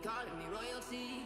calling me royalty.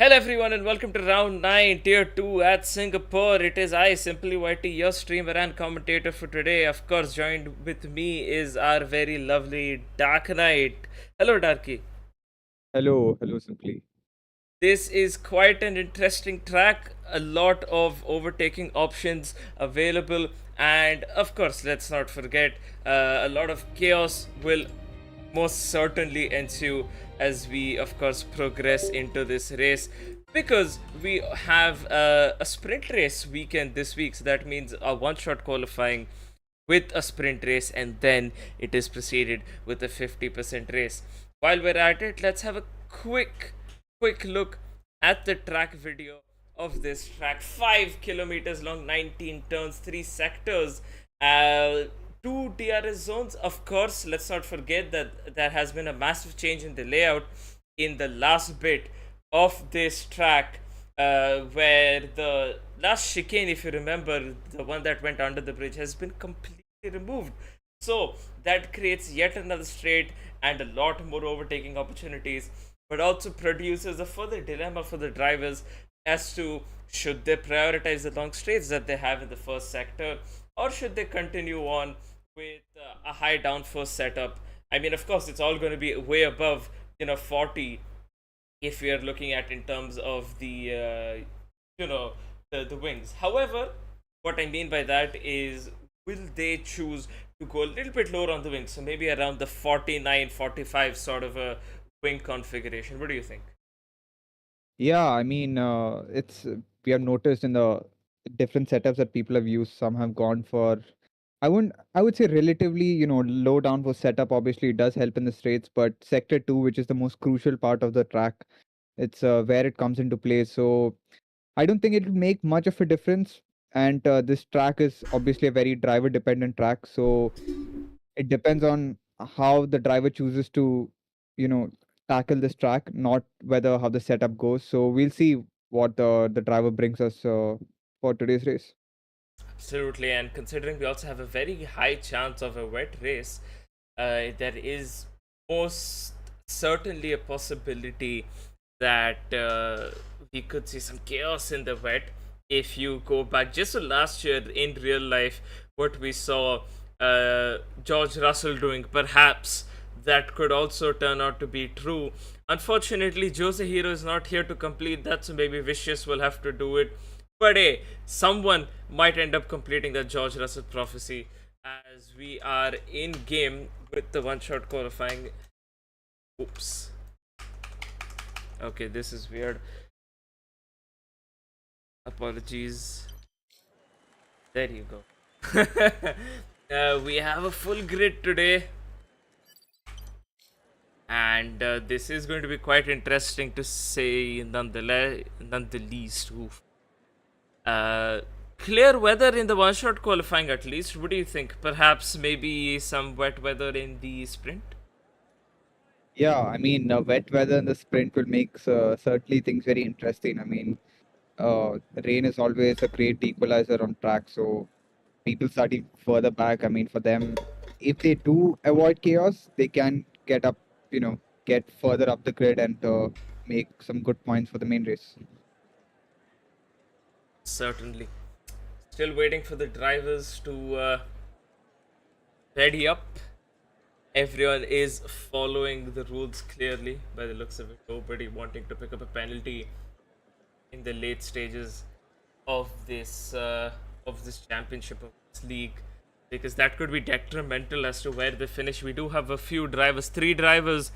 Hello everyone and welcome to round 9 tier 2 at Singapore. It is I SimplyYT, your streamer and commentator for today. Of course, joined with me is our very lovely Darknight. Hello Darky. Hello, Simply. This is quite an interesting track, a lot of overtaking options available, and of course, let's not forget a lot of chaos will most certainly ensue as we, of course, progress into this race because we have a sprint race weekend this week, so that means a one shot qualifying with a sprint race, and then it is preceded with a 50% race. While we're at it, let's have a quick look at the track video of this track. 5 kilometers long, 19 turns, 3 sectors, uh, 2 DRS zones. Of course, let's not forget that there has been a massive change in the layout in the last bit of this track, where the last chicane, if you remember, the one that went under the bridge, has been completely removed. So that creates yet another straight and a lot more overtaking opportunities, but also produces a further dilemma for the drivers as to should they prioritize the long straights that they have in the first sector, or should they continue on with a high downforce setup. I mean, of course, it's all going to be way above 40 if we are looking at in terms of the the wings. However, what I mean by that is, will they choose to go a little bit lower on the wings, so maybe around the 49, 45 sort of a wing configuration? What do you think? Yeah, I mean, it's we have noticed in the different setups that people have used. Some have gone for, I would say relatively, low down for setup. Obviously, it does help in the straights, but sector two, which is the most crucial part of the track, it's where it comes into play. So I don't think it'll make much of a difference. And this track is obviously a very driver dependent track, so it depends on how the driver chooses to, you know, tackle this track, not whether how the setup goes. So we'll see what the driver brings us for today's race. Absolutely, and considering we also have a very high chance of a wet race, there is most certainly a possibility that we could see some chaos in the wet. If you go back just to last year in real life, what we saw George Russell doing, perhaps that could also turn out to be true. Unfortunately, Jose Hero is not here to complete that, so maybe Vicious will have to do it. But hey, someone might end up completing that George Russell prophecy as we are in game with the one shot qualifying. Oops. Okay, this is weird. Apologies. There you go. We have a full grid today, and this is going to be quite interesting to say nonetheless. Oof. Clear weather in the one shot qualifying, at least. What do you think? Perhaps maybe some wet weather in the sprint? Yeah, I mean, wet weather in the sprint will make certainly things very interesting. I mean, rain is always a great equalizer on track, so people starting further back, I mean, for them, if they do avoid chaos, they can get up, get further up the grid and make some good points for the main race. Certainly. Still waiting for the drivers to ready up. Everyone is following the rules clearly by the looks of it. Nobody wanting to pick up a penalty in the late stages of this championship, of this league, because that could be detrimental as to where they finish. We do have a few drivers, 3 drivers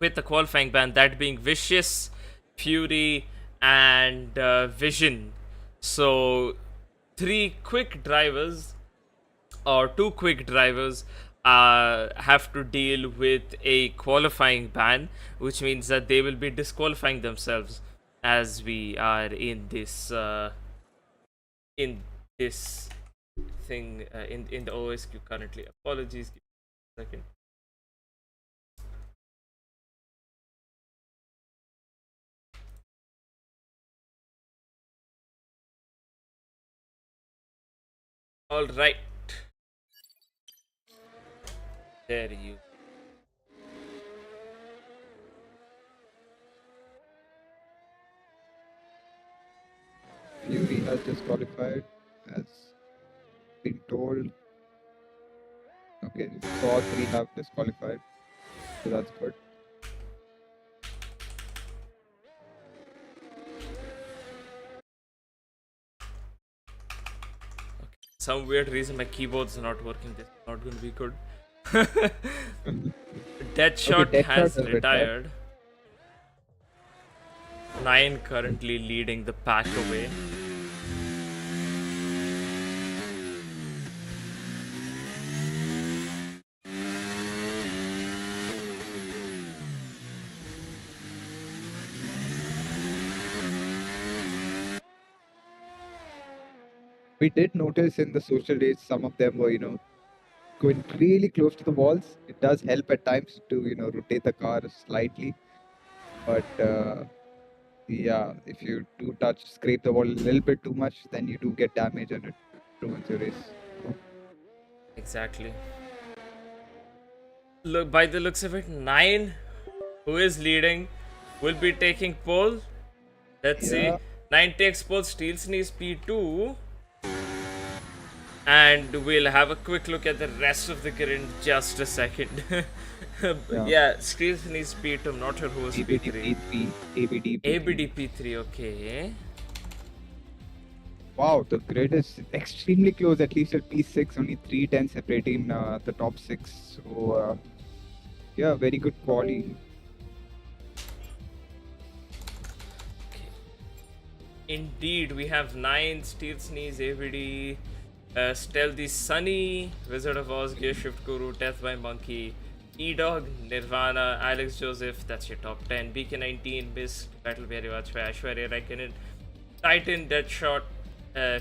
with the qualifying ban, that being Vicious, Fury, and Vision. So 2 quick drivers have to deal with a qualifying ban, which means that they will be disqualifying themselves as we are in this thing in the OSQ currently. Apologies, give me a second. All right, there you. Fury has disqualified, as been told. Okay, so all 3 have disqualified, so that's good. Some weird reason my keyboard's not working. This is not going to be good. Deadshot Okay, Deadshot has has retired. 9 currently leading the pack away. We did notice in the social days some of them were, going really close to the walls. It does help at times to, rotate the car slightly. But yeah, if you do scrape the wall a little bit too much, then you do get damage and it ruins your race. Exactly. Look, by the looks of it, 9, who is leading, will be taking pole. Let's see. 9 takes pole, steals knee P2. And we'll have a quick look at the rest of the grid in just a second. Yeah, steals knee P2. I'm not sure who was P3. ABD P3, okay. Wow, the grid is extremely close, at least at P6, only 3 10 separating the top 6. So, yeah, very good quality. Indeed, we have 9, Steel Sneeze, AVD, Stealthy Sunny, Wizard of Oz, Gear Shift Guru, Death by Monkey, E-Dog, Nirvana, Alex Joseph, that's your top 10, BK19, Mist, Battleberry Vajpayee, Ashwarya Raikkonen, Titan, Deadshot,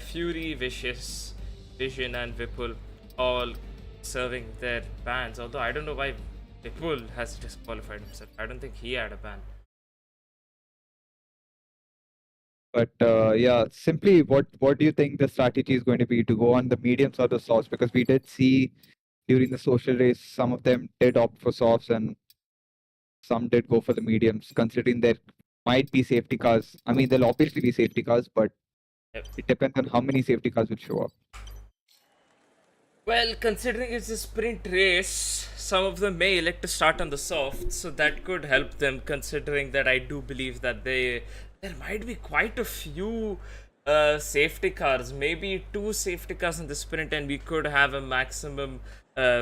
Fury, Vicious, Vision, and Vipul, all serving their bans. Although I don't know why Vipul has disqualified himself. I don't think he had a ban. But yeah, simply what do you think the strategy is going to be to go on the mediums or the softs? Because we did see during the social race, some of them did opt for softs and some did go for the mediums, considering there might be safety cars. I mean, there'll obviously be safety cars, but it depends on how many safety cars will show up. Well, considering it's a sprint race, some of them may elect to start on the soft, so that could help them. Considering that, I do believe that there might be quite a few safety cars, maybe 2 safety cars in the sprint, and we could have a maximum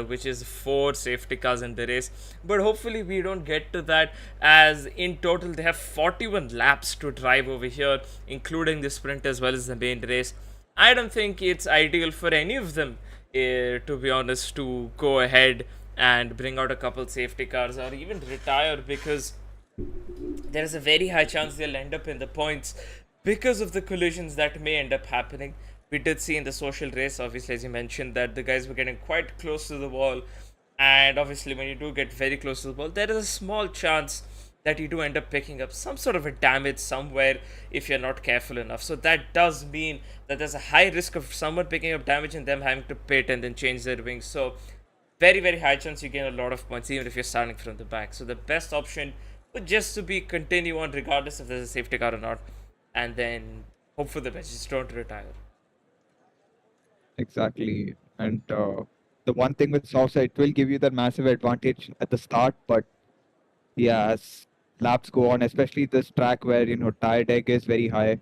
which is 4 safety cars in the race. But hopefully we don't get to that, as in total they have 41 laps to drive over here, including the sprint as well as the main race. I don't think it's ideal for any of them, to be honest, to go ahead and bring out a couple safety cars or even retire, because there is a very high chance they'll end up in the points because of the collisions that may end up happening. We did see in the social race, obviously, as you mentioned, that the guys were getting quite close to the wall, and obviously when you do get very close to the wall, there is a small chance that you do end up picking up some sort of a damage somewhere if you're not careful enough. So that does mean that there's a high risk of someone picking up damage and them having to pit and then change their wings. So very, very high chance you gain a lot of points even if you're starting from the back. So the best option would just to be continue on regardless if there's a safety car or not, and then hope for the best. Just don't retire. Exactly. And the one thing with soft side, it will give you that massive advantage at the start, but yeah, as laps go on, especially this track where tire deck is very high,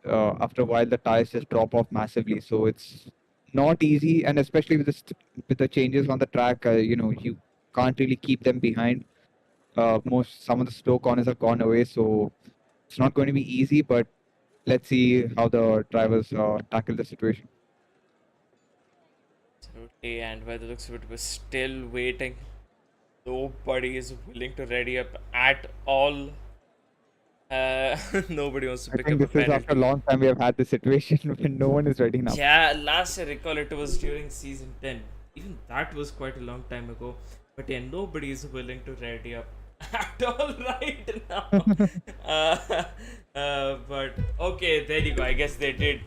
after a while the tires just drop off massively. So it's not easy, and especially with with the changes on the track, you can't really keep them behind. Some of the slow corners have gone away, so it's not going to be easy. But let's see how the drivers tackle the situation. Absolutely, and by the looks of it, we're still waiting. Nobody is willing to ready up at all. Nobody wants to I pick think up a this is after a penalty. long time we have had this situation when no one is ready now. Yeah, last I recall it was during season 10. Even that was quite a long time ago. But yeah, nobody is willing to ready up at all right now. uh, but okay, there you go. I guess they did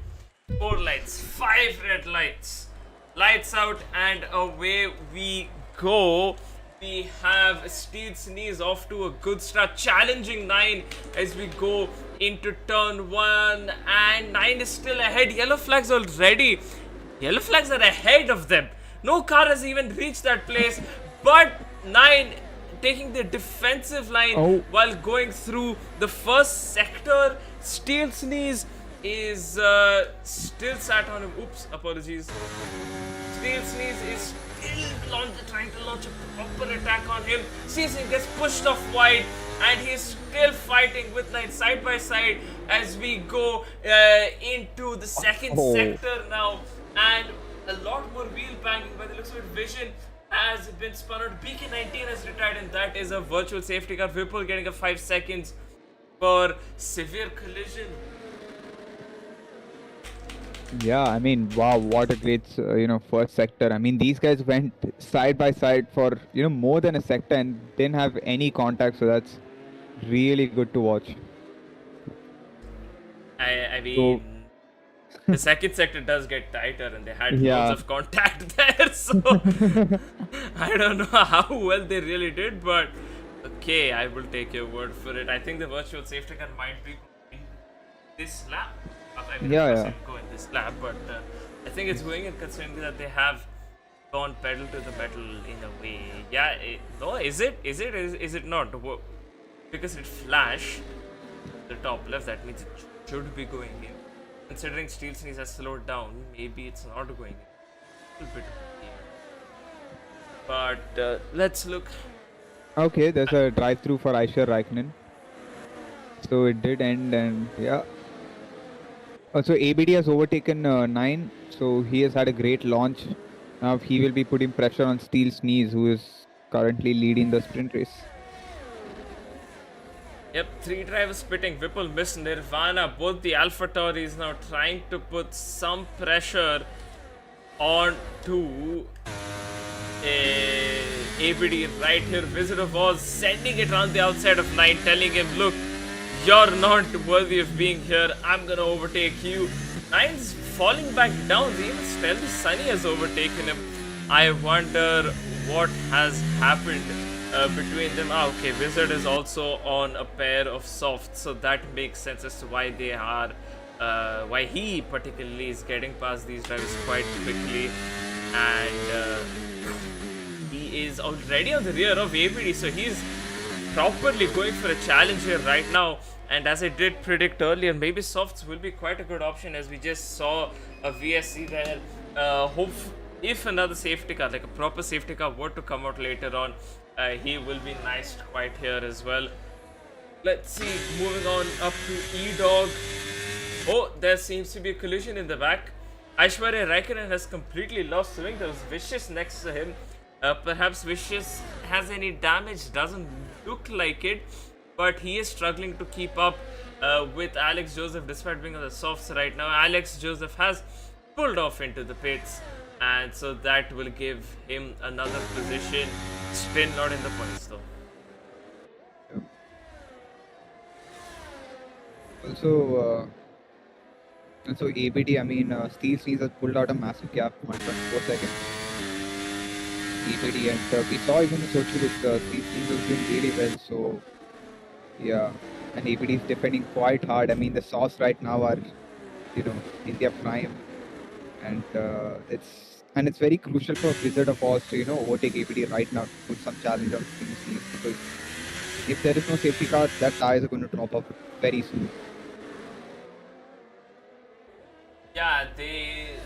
4 lights, 5 red lights. Lights out and away we go. We have Steel Sneeze off to a good start, challenging 9 as we go into turn 1, and 9 is still ahead. Yellow flags already. Yellow flags are ahead of them. No car has even reached that place, but 9 taking the defensive line while going through the first sector. Steel Sneeze is still sat on him. Oops, apologies. Steel Sneeze is still trying to launch a proper attack on him. Season gets pushed off wide, and he's still fighting with 9 side by side as we go into the second sector now. And a lot more wheel banging by the looks of it. Vision has been spun out. BK19 has retired, and that is a virtual safety car. Whipple getting a 5 seconds for severe collision. Yeah, I mean, wow, what a great, first sector. I mean, these guys went side by side for, more than a sector and didn't have any contact, so that's really good to watch. I mean, the second sector does get tighter and they had lots of contact there, so I don't know how well they really did, but okay, I will take your word for it. I think the virtual safety car might be in this lap. I mean, go in this lap, but I think it's going in considering that they have gone pedal to the metal in a way. Yeah, no, is it not? Because it flashed the top left, that means it should be going in. Considering Steel Sneeze has slowed down, maybe it's not going in. A little bit of but let's look. Okay, there's a drive-through for Aisha Raikkonen. So it did end, and yeah. So ABD has overtaken 9, so he has had a great launch. Now he will be putting pressure on Steel Sneeze, who is currently leading the sprint race. Yep, 3 drivers pitting. Whipple missed Nirvana. Both the AlphaTauris now trying to put some pressure on to ABD right here. Wizard of Oz sending it around the outside of 9, telling him, look, you're not worthy of being here. I'm gonna overtake you. 9's falling back down. Even Stealthy Sunny has overtaken him. I wonder what has happened between them. Okay, Wizard is also on a pair of softs, so that makes sense as to why they are, why he particularly is getting past these drivers quite quickly, and he is already on the rear of ABD, so he's properly going for a challenge here right now. And as I did predict earlier, maybe softs will be quite a good option, as we just saw a VSC there. Hope if another safety car, like a proper safety car, were to come out later on, he will be nice quite here as well. Let's see, moving on up to E-Dog. Oh, there seems to be a collision in the back. Aishwarya Raikkonen has completely lost swing. There was Vicious next to him. Perhaps Vicious has any damage, doesn't look like it, but he is struggling to keep up with Alex Joseph despite being on the softs right now. Alex Joseph has pulled off into the pits, and so that will give him another position. Still not in the points though. Also, ABD, I mean, Steve Sneeze has pulled out a massive gap, 1.4 seconds. ABD, and we saw even the Sochi with Steve Sneeze was doing really well. So, yeah, and ABD is defending quite hard. I mean, the Sauce right now are, in their prime, and it's very crucial for Wizard of Oz to overtake ABD right now to put some challenge on Steve Sneeze, because if there is no safety car, that tires are going to drop off very soon. Yeah, they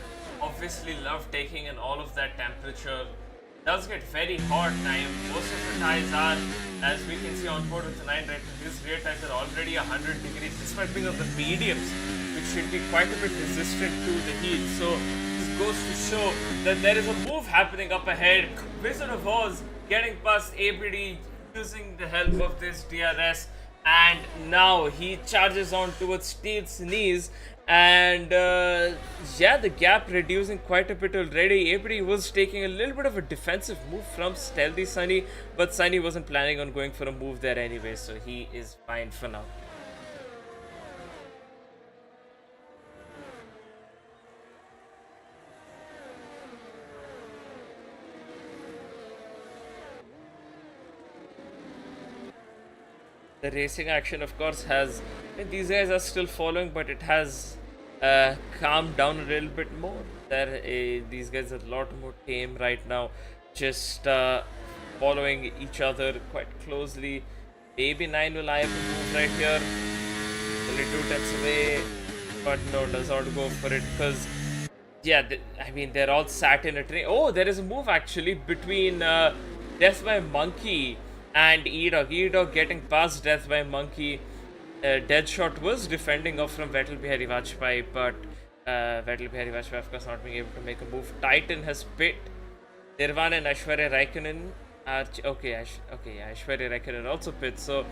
obviously love taking in all of that temperature. Does get very hot now. Most of the tires are, as we can see on board with the 9 right now, these rear tires are already 100 degrees, despite being of the mediums, which should be quite a bit resistant to the heat. So this goes to show that there is a move happening up ahead. Wizard of Oz getting past ABD using the help of this DRS, and now he charges on towards Steve's knees, and yeah, the gap reducing quite a bit already. ABD was taking a little bit of a defensive move from Stealthy Sunny, but Sunny wasn't planning on going for a move there anyway, so he is fine for now. The racing action, of course, has, these guys are still following, but it has calmed down a little bit more. These guys are a lot more tame right now, just following each other quite closely. Maybe 9 will eye up a move right here. Only 2 tenths away, but no, does not go for it, because yeah, I mean, they're all sat in a train. Oh, there is a move actually between Death by Monkey and E-Dog. E-Dog getting past Death by Monkey. Deadshot was defending off from Vettel Bihari Vajpayee, but Vettel Bihari Vajpayee, of course, not being able to make a move. Titan has pit. Nirvana and Aishwarya Raikkonen are Aishwarya Raikkonen also pit. So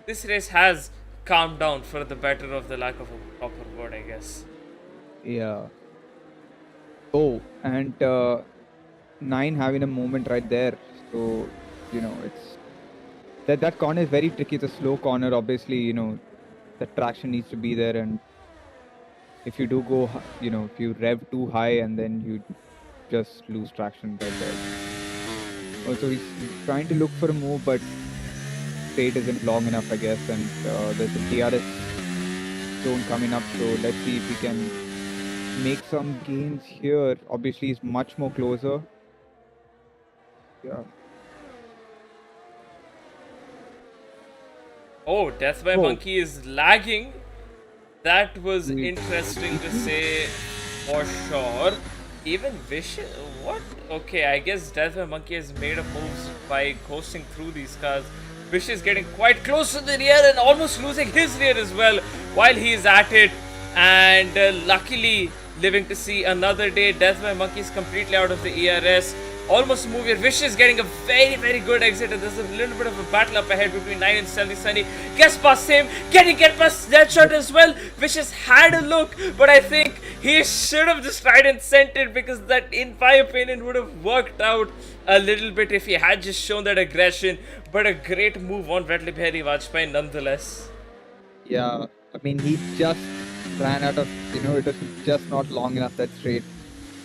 this race has calmed down for the better of the lack of a proper word, I guess. Yeah. Oh, and 9 having a moment right there. So, it's that corner is very tricky. It's a slow corner. Obviously, the traction needs to be there, and if you do go, if you rev too high and then you just lose traction right there. Also, he's trying to look for a move, but straight isn't long enough, I guess, and there's a DRS zone coming up, so let's see if we can make some gains here. Obviously, he's much more closer. Yeah. Oh, Death by Monkey is lagging. That was interesting to say for sure. Even Vicious, what? Okay, I guess Death by Monkey has made a move by coasting through these cars. Vicious getting quite close to the rear and almost losing his rear as well while he is at it. And luckily, living to see another day. Death by Monkey is completely out of the ERS. Almost move here. Vicious getting a very, very good exit, and there's a little bit of a battle up ahead between 9 and Stealthy Sunny. Gets past him, get past Deadshot as well. Vicious had a look, but I think he should have just tried and sent it, because that, in my opinion, would have worked out a little bit if he had just shown that aggression. But a great move on Vettel Bihari Vajpayee nonetheless. Yeah, I mean, he just ran out of, it was just not long enough that straight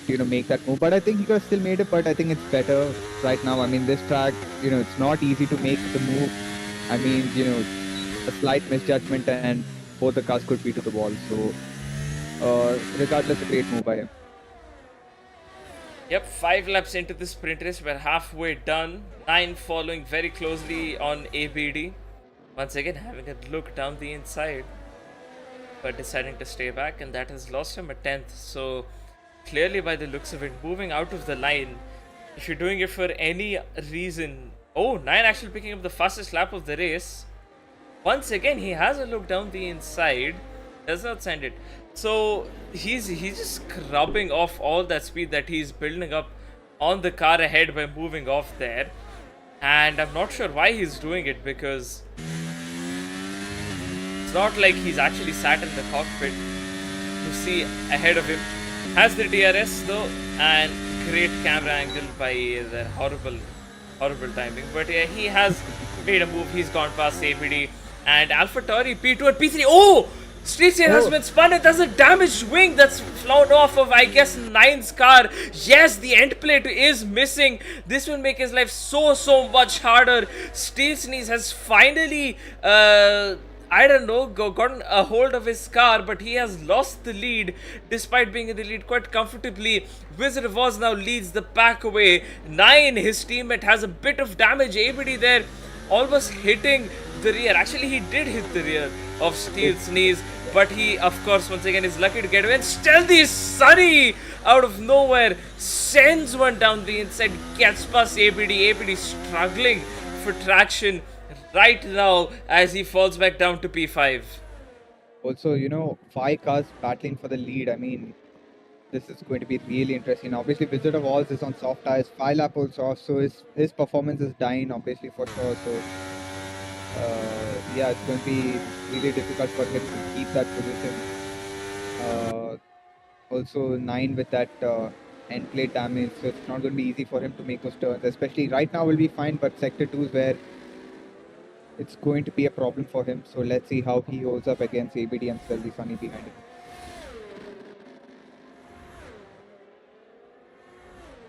to make that move, but I think he could have still made it. But I think it's better right now. I mean, this track, it's not easy to make the move. I mean, a slight misjudgment and both the cars could be to the wall. So regardless, a great move by him. Yep, 5 laps into the sprint race, we're halfway done. 9 following very closely on ABD. Once again, having a look down the inside, but deciding to stay back, and that has lost him a 10th. So clearly, by the looks of it, moving out of the line, if you're doing it for any reason. Oh, 9 actually picking up the fastest lap of the race. Once again, he has a look down the inside, does not send it. So he's just scrubbing off all that speed that he's building up on the car ahead by moving off there. And I'm not sure why he's doing it, because it's not like he's actually sat in the cockpit to see ahead of him. Has the DRS though, and great camera angle by the horrible timing. But yeah, he has made a move. He's gone past ABD and AlphaTauri P2 and P3. Oh, Streetsy has been spun, and there's a damaged wing that's flown off of, I guess, Nine's car. Yes, the end plate is missing. This will make his life so much harder. Steel Sneeze has finally, I don't know, gotten a hold of his car, but he has lost the lead despite being in the lead quite comfortably. Wizard of Oz now leads the pack away. Nine, his teammate, has a bit of damage. ABD there almost hitting the rear. Actually, he did hit the rear of Steel Sneeze, but he, of course, once again is lucky to get away. And Stealthy Sunny, out of nowhere, sends one down the inside, gets past ABD. ABD struggling for traction right now as he falls back down to P5. Also, 5 cars battling for the lead. I mean, this is going to be really interesting. Obviously, Wizard of Oz is on soft tires, 5 lap also off, so his performance is dying, obviously, for sure. So, yeah, it's going to be really difficult for him to keep that position. Also, 9 with that end plate damage, so it's not going to be easy for him to make those turns. Especially right now will be fine, but Sector 2 is where it's going to be a problem for him. So let's see how he holds up against ABD and Stealthy Sunny behind him.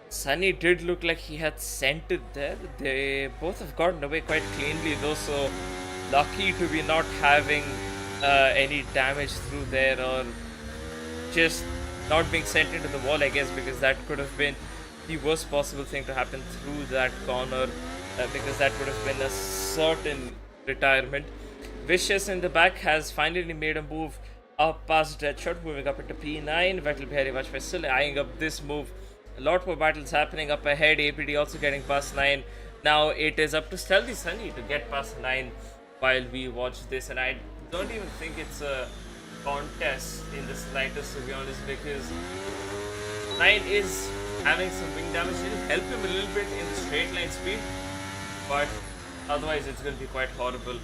Sunny did look like he had sent it there. They both have gotten away quite cleanly though, so lucky to be not having any damage through there, or just not being sent into the wall, I guess, because that could have been the worst possible thing to happen through that corner, because that would have been a certain retirement. Vicious in the back has finally made a move up past Deadshot, moving up into P9. Vettel Bihari Vajpayee still eyeing up this move. A lot more battles happening up ahead. APD also getting past 9. Now it is up to Stealthy Sunny to get past 9 while we watch this, and I don't even think it's a contest in the slightest, to be honest, because 9 is having some wing damage. It'll help him a little bit in the straight line speed, but otherwise it's going to be quite horrible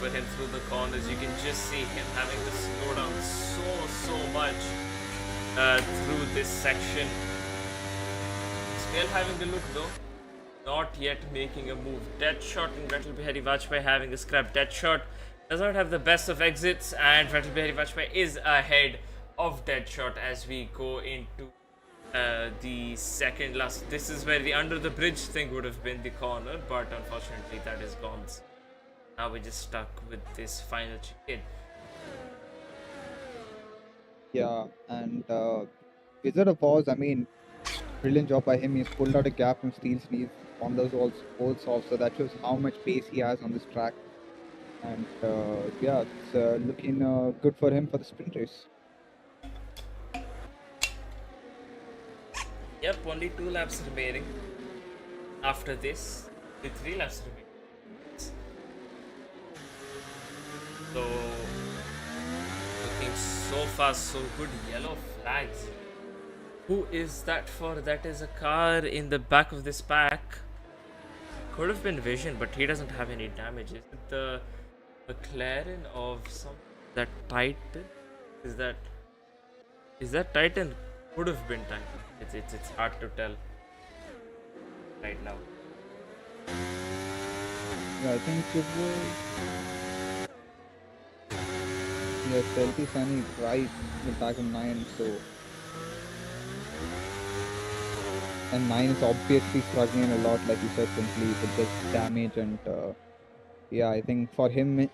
for him through the corners. You can just see him having to slow down so much through this section. Still having a look though, not yet making a move. Deadshot and Vettel Bihari Vajpayee having a scrap. Deadshot does not have the best of exits, and Vettel Bihari Vajpayee is ahead of Deadshot as we go into the second last. This is where the under the bridge thing would have been the corner, but unfortunately that is gone. Now we're just stuck with this final chicane. Yeah, and Wizard of Oz, I mean, brilliant job by him. He's pulled out a gap from Steel Sneeze on those walls off, so that shows how much pace he has on this track. And yeah, it's looking good for him for the sprint race. Yep, only 2 laps remaining after this, with 3 laps remaining. So, looking so far so good. Yellow flags. Who is that for? That is a car in the back of this pack. Could have been Vision, but he doesn't have any damage. Is it the McLaren of some that Titan? Is that Titan? Could have been Titan. It's hard to tell right now. Yeah, I think it was. Yeah, Stealthy Sunny is right in the back of 9, so. And 9 is obviously struggling a lot, like you said, simply with this damage. And yeah, I think for him,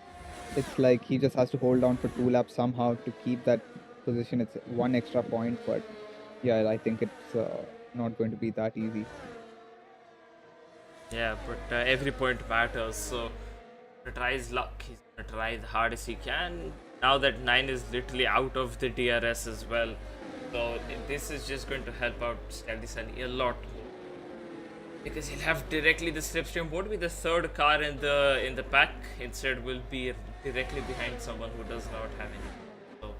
it's like he just has to hold on for 2 laps somehow to keep that position. It's 1 extra point, but yeah, I think it's not going to be that easy. Yeah, but every point matters, so to try his luck, he's gonna try the hardest he can. Now that 9 is literally out of the DRS as well, so this is just going to help out Stealthy Sunny a lot more, because he'll have directly the slipstream. Won't be the third car in the pack. Instead, will be directly behind someone who does not have any. So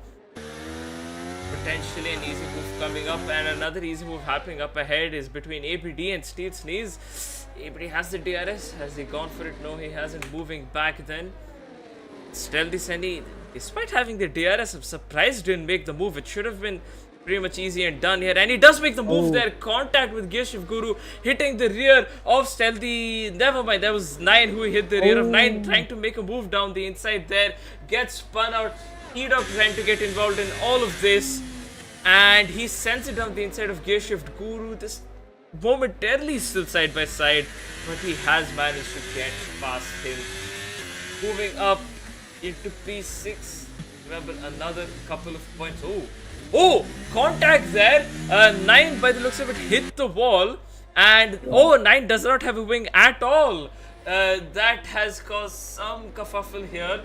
potentially an easy move coming up, and another easy move happening up ahead is between APD and Steel Sneeze. APD has the DRS. Has he gone for it? No, he hasn't. Moving back then. Stealthy Sunny, despite having the DRS, I'm surprised didn't make the move. It should have been pretty much easy and done here, and he does make the move there. Contact with Gear Shift Guru, hitting the rear of Stealthy. Never mind, that was 9 who hit the rear of 9, trying to make a move down the inside there. Gets spun out E-Dog trying to get involved in all of this, and he sends it down the inside of Gear Shift Guru. This momentarily still side by side, but he has managed to get past him. Moving up into P6. Remember, another couple of points. Oh, contact there. 9, by the looks of it, hit the wall. And, 9 does not have a wing at all. That has caused some kerfuffle here.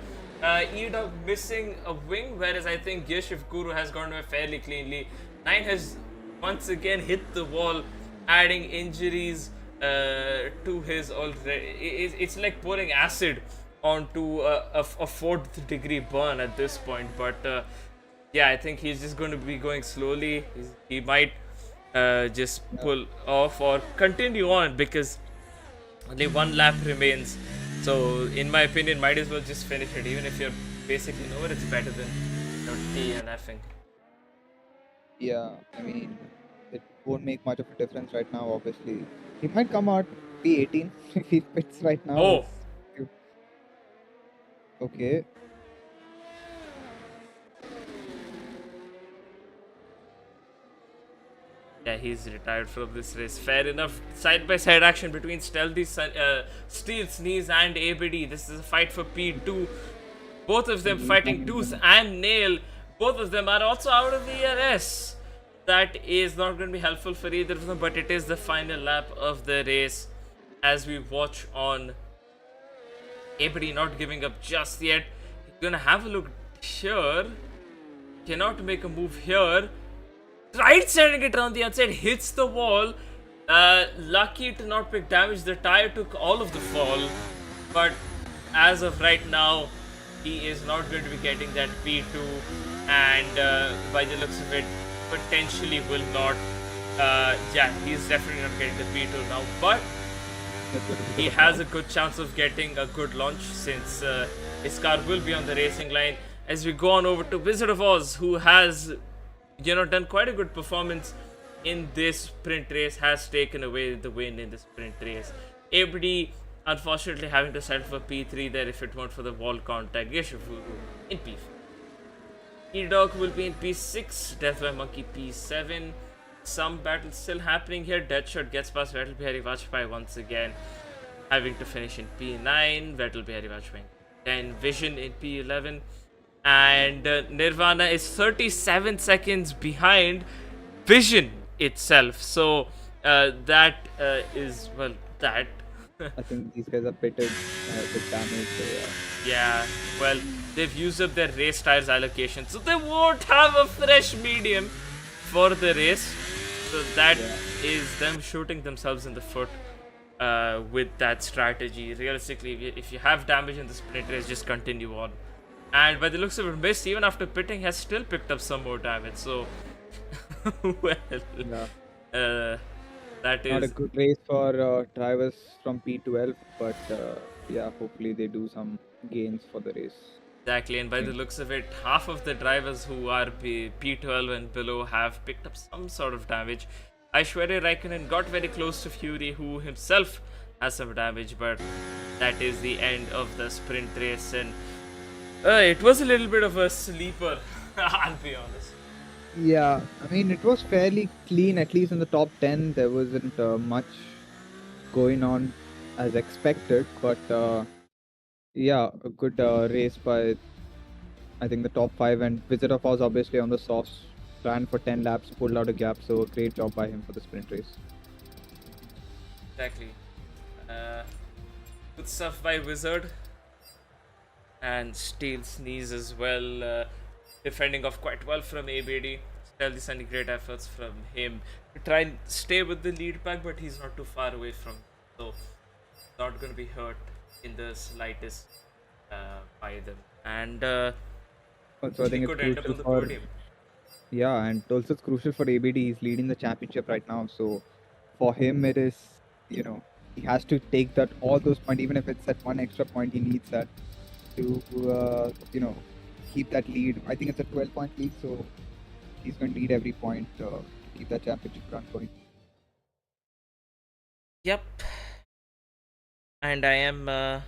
E-Dog missing a wing, whereas I think Gear Shift Guru has gone away fairly cleanly. 9 has once again hit the wall, adding injuries to his already. It's like pouring acid onto a fourth degree burn at this point. But yeah, I think he's just going to be going slowly. He might just pull off or continue on because only one lap remains. So, in my opinion, might as well just finish it. Even if you're basically nowhere, it's better than T and Fing. Yeah, I mean, it won't make much of a difference right now, obviously. He might come out P18 if he pits right now. Oh! Okay. Yeah, he's retired from this race. Fair enough. Side-by-side action between Stealthy, Steel, Sneeze and ABD. This is a fight for P2. Both of them fighting tooth and nail. Both of them are also out of the IRS. That is not going to be helpful for either of them, but it is the final lap of the race as we watch on. ABD not giving up just yet. He's going to have a look here. Cannot make a move here. Right sending it around the outside, hits the wall. Lucky to not pick damage. The tire took all of the fall, but as of right now, he is not going to be getting that P2, and by the looks of it, potentially will not. Yeah, he's definitely not getting the P2 now, but he has a good chance of getting a good launch since his car will be on the racing line. As we go on over to Wizard of Oz, who has done quite a good performance in this sprint race, has taken away the win in the sprint race. ABD unfortunately having to settle for P3 there if it weren't for the wall contact. Yeshifu in P4. E-Dog will be in P6, Death by Monkey P7. Some battles still happening here. Deadshot gets past Vettel Bihari Vajpayee once again, having to finish in P9. Vettel Bihari Vajpayee 10. Vision in P11. And Nirvana is 37 seconds behind Vision itself. So that is, well, that. I think these guys are pitted with damage. So yeah, well, they've used up their race tires allocation, so they won't have a fresh medium for the race. So that is them shooting themselves in the foot with that strategy. Realistically, if you have damage in the sprint race, just continue on. And by the looks of it, Mist, even after pitting, has still picked up some more damage. So, well, that is not a good race for drivers from P12, but yeah, hopefully they do some gains for the race. Exactly, and by the looks of it, half of the drivers who are P12 and below have picked up some sort of damage. Aishwarya Raikkonen got very close to Fury, who himself has some damage, but that is the end of the sprint race, and it was a little bit of a sleeper, I'll be honest. Yeah, I mean, it was fairly clean, at least in the top 10. There wasn't much going on as expected, but yeah, a good race by, I think, the top 5. And Wizard of Oz obviously on the softs, ran for 10 laps, pulled out a gap, so great job by him for the sprint race. Exactly. Good stuff by Wizard. And Steel Sneeze as well, defending off quite well from ABD. Stealthy sending great efforts from him to try and stay with the lead pack, but he's not too far away from, so not going to be hurt in the slightest by them. And also, I think he could end up on the podium. Yeah, and also it's crucial for ABD. He's leading the championship right now, so for him it is, he has to take that all those points, even if it's that one extra point, he needs that to keep that lead. I think it's a 12-point lead, so he's going to need every point to keep that championship run going. Yep. And I am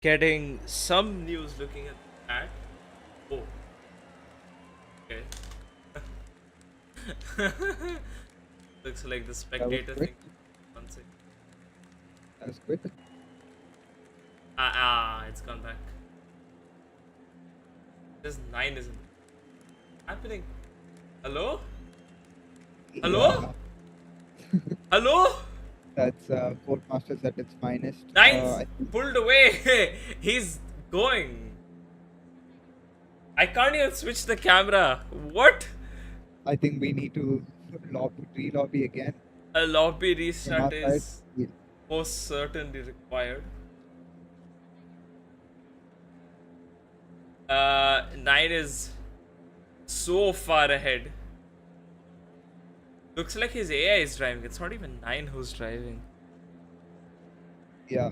getting some news looking at that. Oh, okay. Looks like the That was spectator quick. thing. One second. That was quick. It's gone back. This 9 isn't happening. Hello? Hello? Yeah. Hello? That's Codemasters at its finest. 9's pulled away. He's going. I can't even switch the camera. What? I think we need to re-lobby again. A lobby From restart our side. is Yeah. most certainly required. 9 is so far ahead. Looks like his AI is driving. It's not even 9 who's driving. Yeah.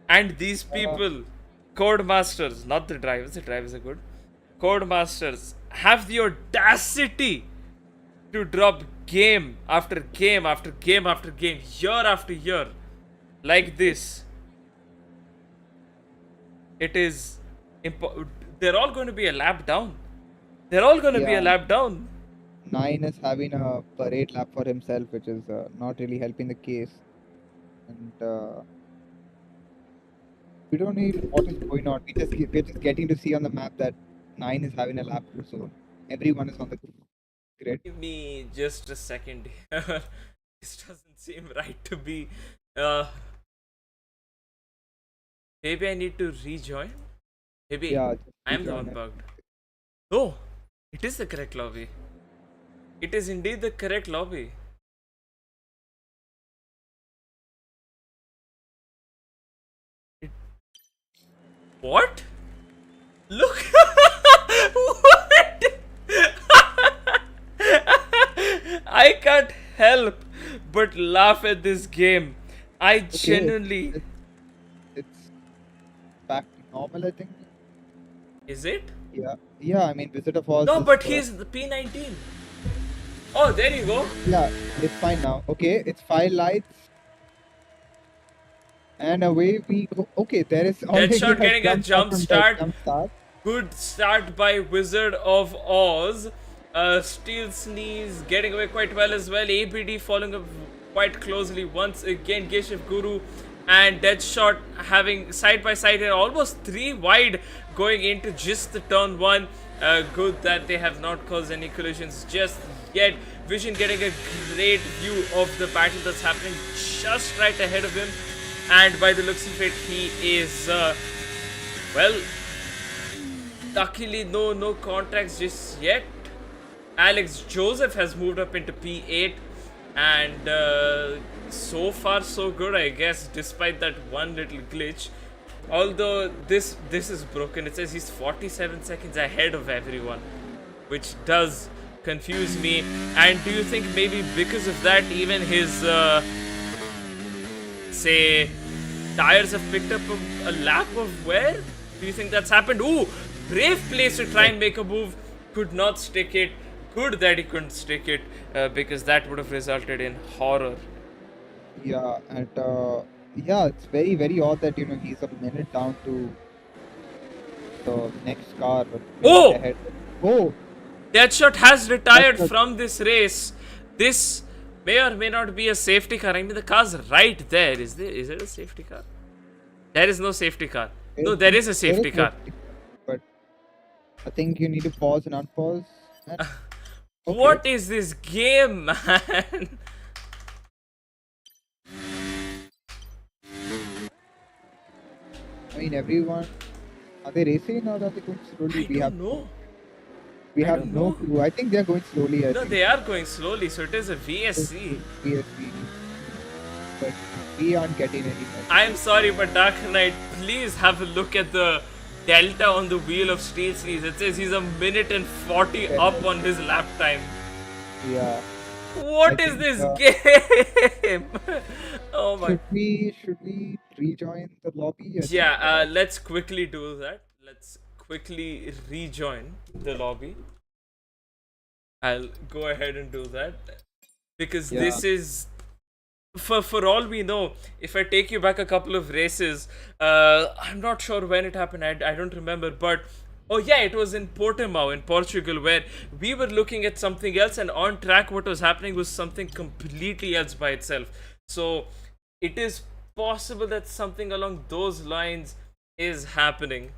And these people, Codemasters, not the drivers are good. Codemasters have the audacity to drop game after game after game after game, year after year, like this. It is they're all going to be a lap down. They're all going to be a Yeah. lap down. 9 is having a parade lap for himself, which is not really helping the case. And we don't know what is going on. We're just getting to see on the map that 9 is having a lap too, so everyone is on the grid. Give me just a second. This doesn't seem right to be. Maybe I need to rejoin. Maybe Yeah, just I'm the rejoin one it. bugged. No, it is the correct lobby. It is indeed the correct lobby. What? Look! What? I can't help but laugh at this game. I genuinely. It's back to normal, I think. Is it? Yeah. I mean, Wizard of Oz. No, is, but he's the P19. Oh, there you go. Yeah, it's fine now. Okay, it's 5 lights. And away we go. Okay, there is already Deadshot getting a jump start. Jump start. Good start by Wizard of Oz. Steel Sneeze getting away quite well as well. ABD following up quite closely once again. Geshiv Guru and Deadshot having side by side here, almost 3 wide going into just the turn 1. Good that they have not caused any collisions just yet. Vision getting a great view of the battle that's happening just right ahead of him. And by the looks of it, he is, well, luckily no contacts just yet. Alex Joseph has moved up into P8, and so far so good, I guess, despite that one little glitch. Although this is broken, it says he's 47 seconds ahead of everyone, which does confuse me. And do you think maybe because of that, even his say tires have picked up a lap of wear? Do you think that's happened? Ooh, brave place to try and make a move. Could not stick it. Good that he couldn't stick it, because that would have resulted in horror. Yeah, and yeah, it's very, very odd that he's a minute down to the next car. Oh! Ahead. Oh! Deadshot has retired from this race. This may or may not be a safety car. I mean, the car's right there. Is it a safety car? There is no safety car. No, there is a safety car. But I think you need to pause and unpause. And okay. What is this game, man? I mean, everyone. Are they racing or are they going slowly? I don't know. We have no clue. I think they're going slowly. No, they are going slowly, so it is a VSC. VSC. But we aren't getting anything. I'm sorry, but Darknight, please have a look at the delta on the wheel of Steel Sneeze. It says he's a minute and 40 up on his lap time. Yeah. What is this game? Oh my. Should we rejoin the lobby? Yeah, let's quickly do that. Let's quickly rejoin the lobby. I'll go ahead and do that because this is for all we know, if I take you back a couple of races, I'm not sure when it happened. I don't remember, but oh yeah, it was in Portimao in Portugal where we were looking at something else, and on track, what was happening was something completely else by itself. So it is possible that something along those lines is happening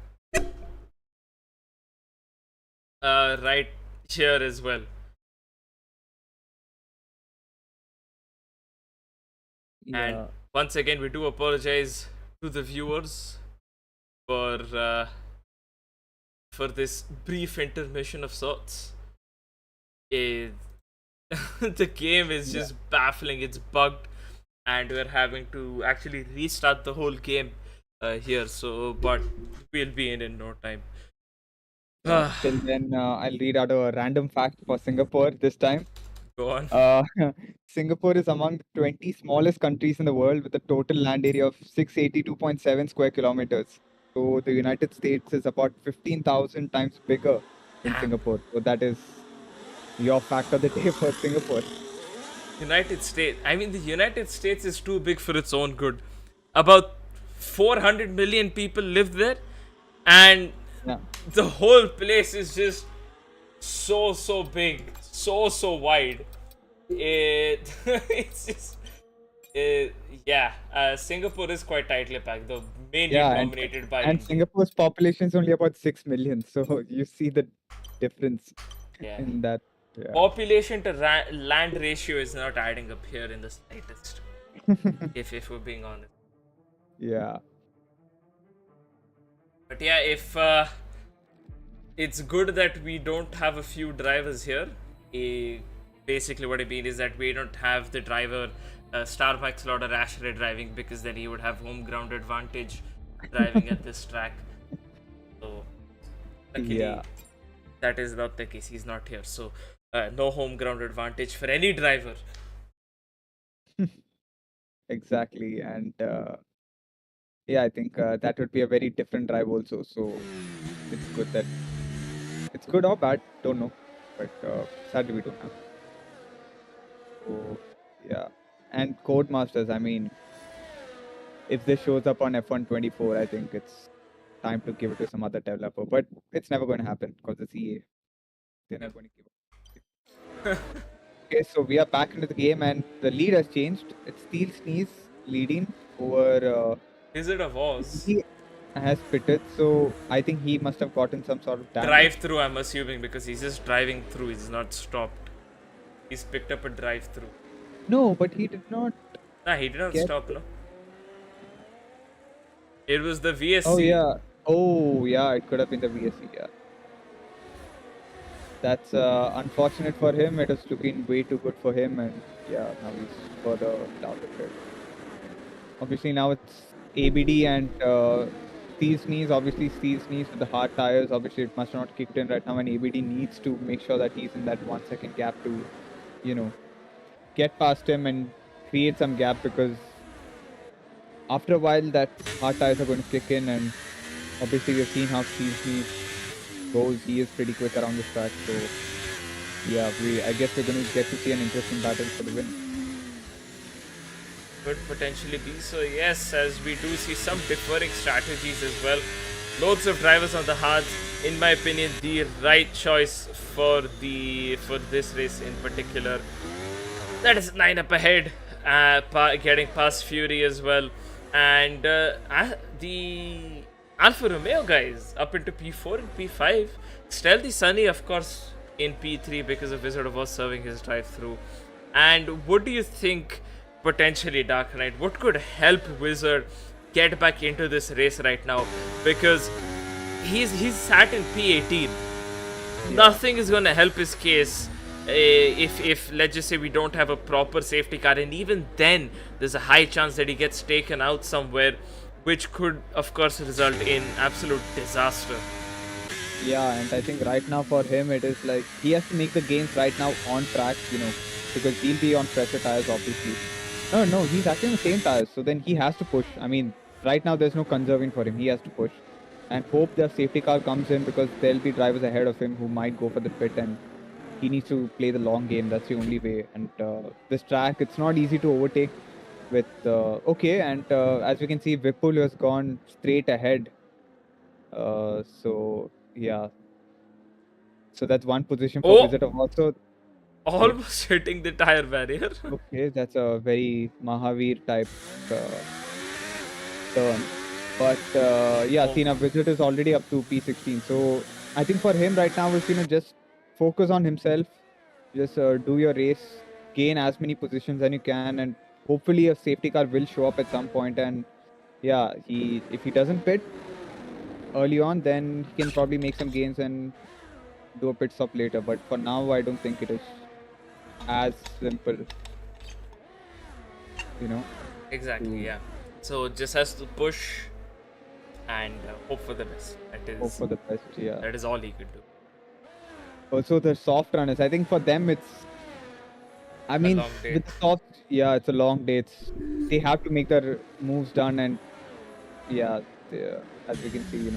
right here as well. And Yeah. once again, we do apologize to the viewers for this brief intermission of sorts. It, the game is Yeah. just baffling. It's bugged, and we're having to actually restart the whole game here. So, but we'll be in no time. Yeah. Till then, I'll read out a random fact for Singapore this time. Go on. Uh, Singapore is among the 20 smallest countries in the world with a total land area of 682.7 square kilometers. So the United States is about 15,000 times bigger than Damn. Singapore. So that is your fact of the day for Singapore. United States. I mean, the United States is too big for its own good. About 400 million people live there, and Yeah. the whole place is just so big, so wide. It it's just yeah. Singapore is quite tightly packed, though mainly Yeah, dominated by and India. Singapore's population is only about 6 million. So you see the difference Yeah, in that. Yeah. population to land ratio is not adding up here in the slightest. If we're being honest. Yeah. But yeah, if it's good that we don't have a few drivers here. Basically, what I mean is that we don't have the driver Starbucks Lord or Ashley driving, because then he would have home ground advantage driving at this track. So, luckily, Yeah. that is not the case. He's not here. So, no home ground advantage for any driver. Exactly. And yeah, I think that would be a very different drive also. So it's good that it's good or bad, don't know. But sadly we don't have. So yeah. And Codemasters, I mean, if this shows up on F124, I think it's time to give it to some other developer. But it's never going to happen because it's EA. They're never going to give it. Okay, so we are back into the game and the lead has changed. It's Steel Sneeze leading over Wizard of Oz. he has pitted, so I think he must have gotten some sort of damage. Drive through, I'm assuming, because he's just driving through. He's not stopped. He's picked up a drive through. No, but he did not. Nah, he did not Get stop, no? It was the VSC. Oh yeah. Oh yeah, it could have been the VSC. Yeah. That's unfortunate for him. It was looking way too good for him, and yeah, now he's further down the pit. Obviously now it's ABD and Steve's knees. Obviously Steve's knees with the hard tires. Obviously it must not kicked in right now, and ABD needs to make sure that he's in that 1 second gap to, you know, get past him and create some gap, because after a while that hard tires are going to kick in, and obviously we've seen how Steve's knees goes. He is pretty quick around this track, so yeah, I guess we're going to get to see an interesting battle for the win. Could potentially be so, yes, as we do see some differing strategies as well. Loads of drivers on the hards. In my opinion, the right choice for this race in particular. That is 9 up ahead, getting past Fury as well, and the Alfa Romeo guys up into P4 and P5. Stealthy Sunny, of course, in P3 because of Wizard of Oz serving his drive through. And what do you think? Potentially, Darknight, what could help Wizard get back into this race right now? Because he's sat in P18. Yeah. Nothing is gonna help his case if let's just say we don't have a proper safety car, and even then there's a high chance that he gets taken out somewhere, which could of course result in absolute disaster. Yeah, and I think right now for him it is like he has to make the gains right now on track, because he'll be on fresher tires obviously. No, he's actually on the same tires, so then he has to push. I mean, right now there's no conserving for him. He has to push and hope the safety car comes in, because there'll be drivers ahead of him who might go for the pit, and he needs to play the long game. That's the only way. And this track, it's not easy to overtake. with okay, and as we can see, Vipul has gone straight ahead. So yeah, so that's one position for Oh, Wizard of also. Okay, almost hitting the tire barrier. okay, that's a very Mahavir type uh, turn. But yeah, Oh, Cena Wizard is already up to P16. So I think for him right now is just focus on himself, just do your race, gain as many positions as you can, and hopefully a safety car will show up at some point. And yeah, he if he doesn't pit early on, then he can probably make some gains and do a pit stop later. But for now, I don't think it is as simple, you know, exactly, to yeah. So just has to push and hope for the best. hope for the best. Yeah. That is all he could do. Also, the soft runners, I think for them, I A mean, long day. with the soft, yeah, it's a long day. They have to make their moves done, and yeah, as we can see,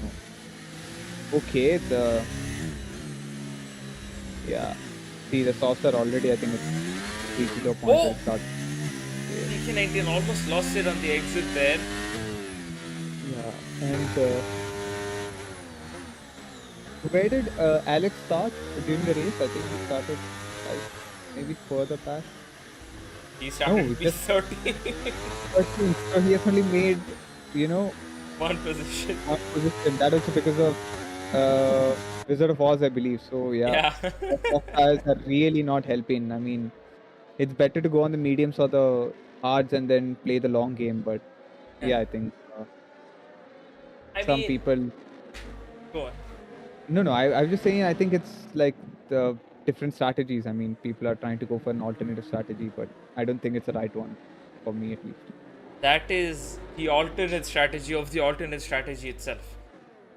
okay, yeah, see the softs are already. I think it's reaching to a point where Oh, it starts. PK19 almost lost it on the exit there. Yeah, and where did Alex start during the race? I think he started like maybe further back. He No, started just P30. 13. So he has only made, you know, One position. one position. That also because of Wizard of Oz, I believe. So yeah, Yeah. the soft tires are really not helping. I mean, it's better to go on the mediums or the hards and then play the long game. But Yeah. yeah, I think I some mean, people. go on. No, I was just saying. I think it's like the different strategies. I mean, people are trying to go for an alternative strategy, but I don't think it's the right one for me at least. That is the alternate strategy of the alternate strategy itself.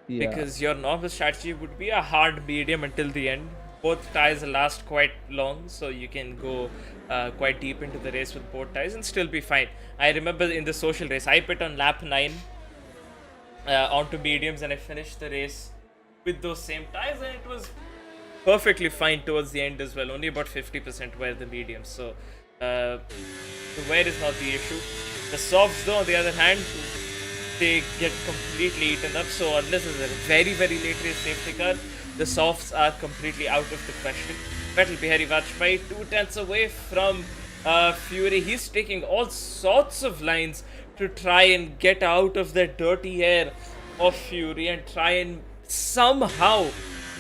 Yeah. Because your normal strategy would be a hard medium until the end. Both ties last quite long, so you can go quite deep into the race with both ties and still be fine. I remember in the social race, I put on lap 9 onto mediums and I finished the race with those same ties, and it was perfectly fine towards the end as well. Only about 50% were the mediums, so the wear is not the issue. The softs, though, on the other hand, they get completely eaten up. So unless it's a very, very late race safety car, the softs are completely out of the question. Atal Bihari Vajpayee, 2 tenths away from Fury. He's taking all sorts of lines to try and get out of the dirty air of Fury and try and somehow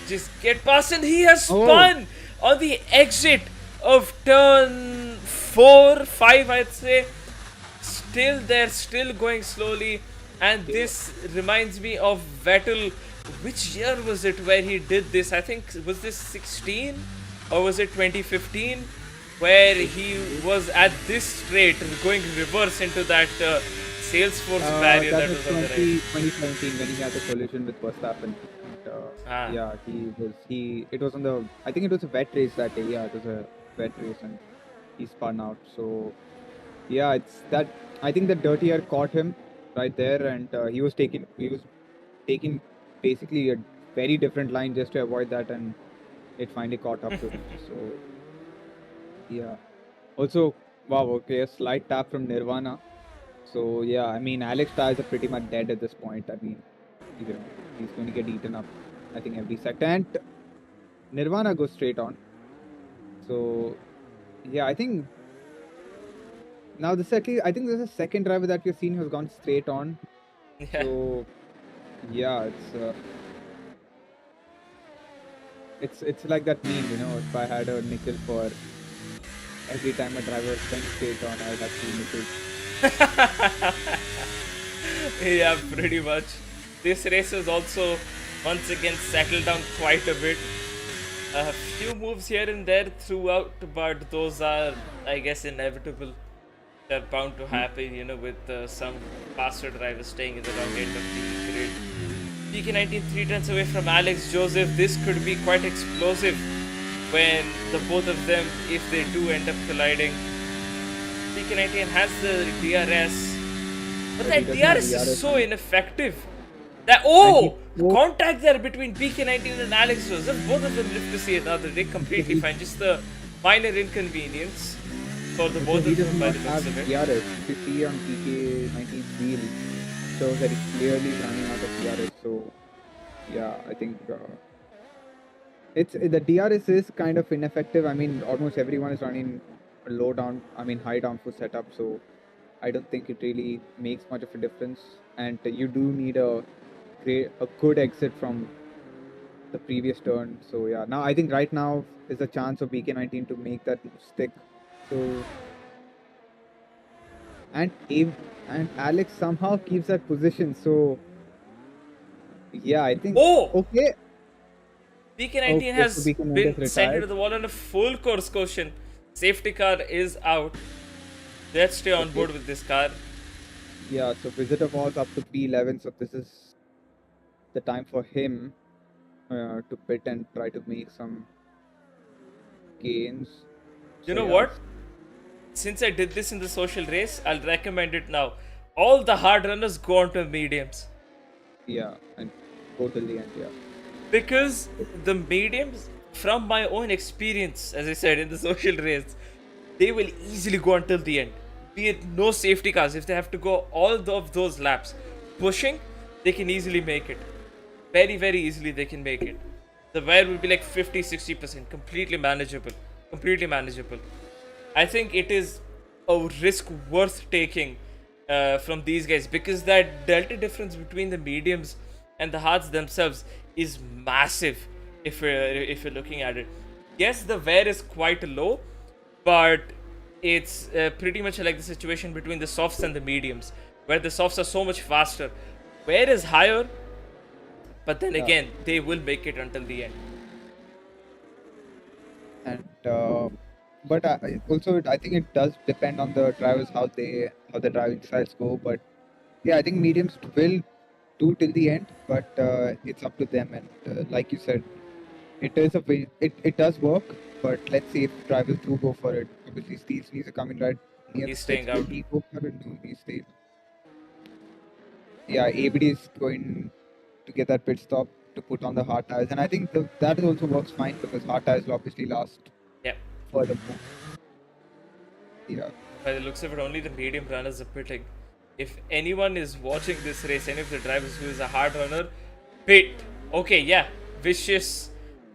just get past. And he has Oh, spun on the exit of turn 4, 5, I'd say. Still there, still going slowly. And this reminds me of Vettel. Which year was it where he did this? I think, was this 16 or was it 2015? Where he was at this straight going reverse into that Salesforce barrier that that was was on the right. 2017 when he had a collision with Verstappen. And, Ah, yeah, it was on the, I think it was a wet race that day. Yeah, it was a wet race and he spun out. So, yeah, it's that, I think the dirty air caught him right there and he was taking basically a very different line just to avoid that and it finally caught up to him. So, yeah. Also, wow, okay, a slight tap from Nirvana. So yeah, I mean, Alex Tires are pretty much dead at this point. I mean, you know, he's going to get eaten up, I think, every second. And Nirvana goes straight on. So yeah, I think now I think there's a second driver that we've seen who's gone straight on. yeah. So yeah, it's like that meme, if I had a nickel for every time a driver went straight on, I'd have 2 nickels. Yeah, pretty much. This race has also once again settled down quite a bit. A few moves here and there throughout, but those are, I guess, inevitable. They're bound to happen, with some faster drivers staying in the wrong end of the grid. PK19 3 tenths away from Alex Joseph. This could be quite explosive when the both of them, if they do end up colliding. PK19 has the DRS, but But he that doesn't have DRS is DRS. so ineffective. That And contact there between PK19 and Alex Joseph. Both of them live to see another day completely fine. Just the minor inconvenience. for the So both he of does them by not the looks have of it. TRS. If you see on PK19's wheel, shows that he's clearly running out of TRS. So yeah, I think it's the DRS is kind of ineffective. I mean, almost everyone is running a low down, I mean high downforce setup. So I don't think it really makes much of a difference. And you do need a good exit from the previous turn. So yeah, now I think right now is a chance of BK19 to make that stick. So and and Alex somehow keeps that position. So yeah, I think Oh! okay. BK19 Okay, so has BK19 is been sent into retired. the wall on a full course caution. Safety car is out. Let's stay on Okay. board with this car. Yeah, so visitor was up to P11, so this is the time for him to pit and try to make some gains. You So know yeah, what? Since I did this in the social race, I'll recommend it now. All the hard runners go on to mediums. yeah, and go till the end. Yeah, Because the mediums, from my own experience, as I said in the social race, they will easily go until the end. Be it no safety cars, if they have to go all of those laps pushing, they can easily make it. Very, very easily, they can make it. The wear will be like 50-60%, completely manageable. Completely manageable. I think it is a risk worth taking from these guys because that delta difference between the mediums and the hards themselves is massive if you're looking at it. Yes, the wear is quite low, but it's pretty much like the situation between the softs and the mediums, where the softs are so much faster. Wear is higher, but then yeah, again, they will make it until the end. and but also I think it does depend on the drivers how the driving styles go. But yeah, I think mediums will do till the end, but it's up to them. And like you said, it is a way. It does work, but let's see if drivers do go for it. Obviously, Steels needs to come in right near the He's pits. staying Will out. he go for it? No, he's staying. Yeah, ABD is going to get that pit stop to put on the hard tires, and I think that also works fine because hard tires will obviously last Yeah. furthermore. Yeah, By the looks of it, only the medium runners are pitting. If anyone is watching this race, any of the drivers who is a hard runner, pit. Okay, yeah. Vicious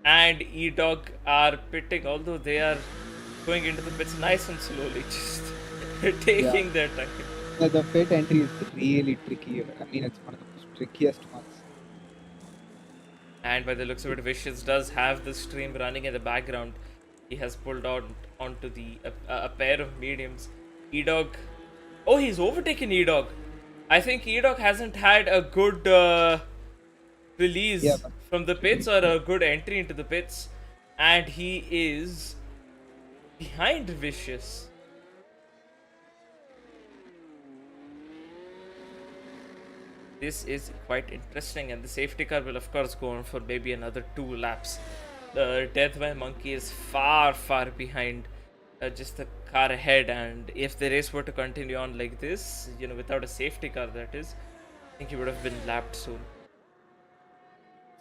and E-Dog are pitting, although they are going into the pits nice and slowly, just yeah. taking their time. The pit entry is really tricky. I mean, it's one of the most trickiest ones. And by the looks of it, Vicious does have the stream running in the background. He has pulled out onto the a pair of mediums. E-Dog. Oh, he's overtaken E-Dog. I think E-Dog hasn't had a good Yeah, release but from the pits or a good entry into the pits, and he is behind Vicious. This is quite interesting, and the safety car will of course go on for maybe another 2 laps. The Death by Monkey is far, far behind just the car ahead, and if the race were to continue on like this, without a safety car, that is, I think he would have been lapped soon.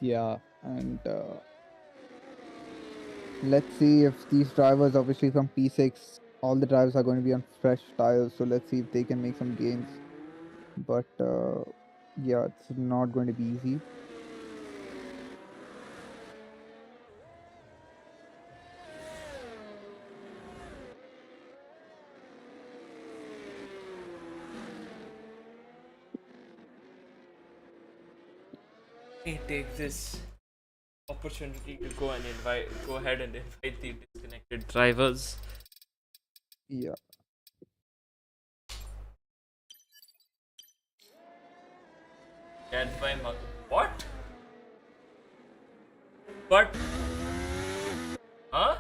yeah, and let's see if these drivers, obviously from P6, all the drivers are going to be on fresh tires. So let's see if they can make some gains. But yeah, it's not going to be easy. Let me take this opportunity to go ahead and invite the disconnected drivers. Yeah, Death by Monkey. What? But, huh?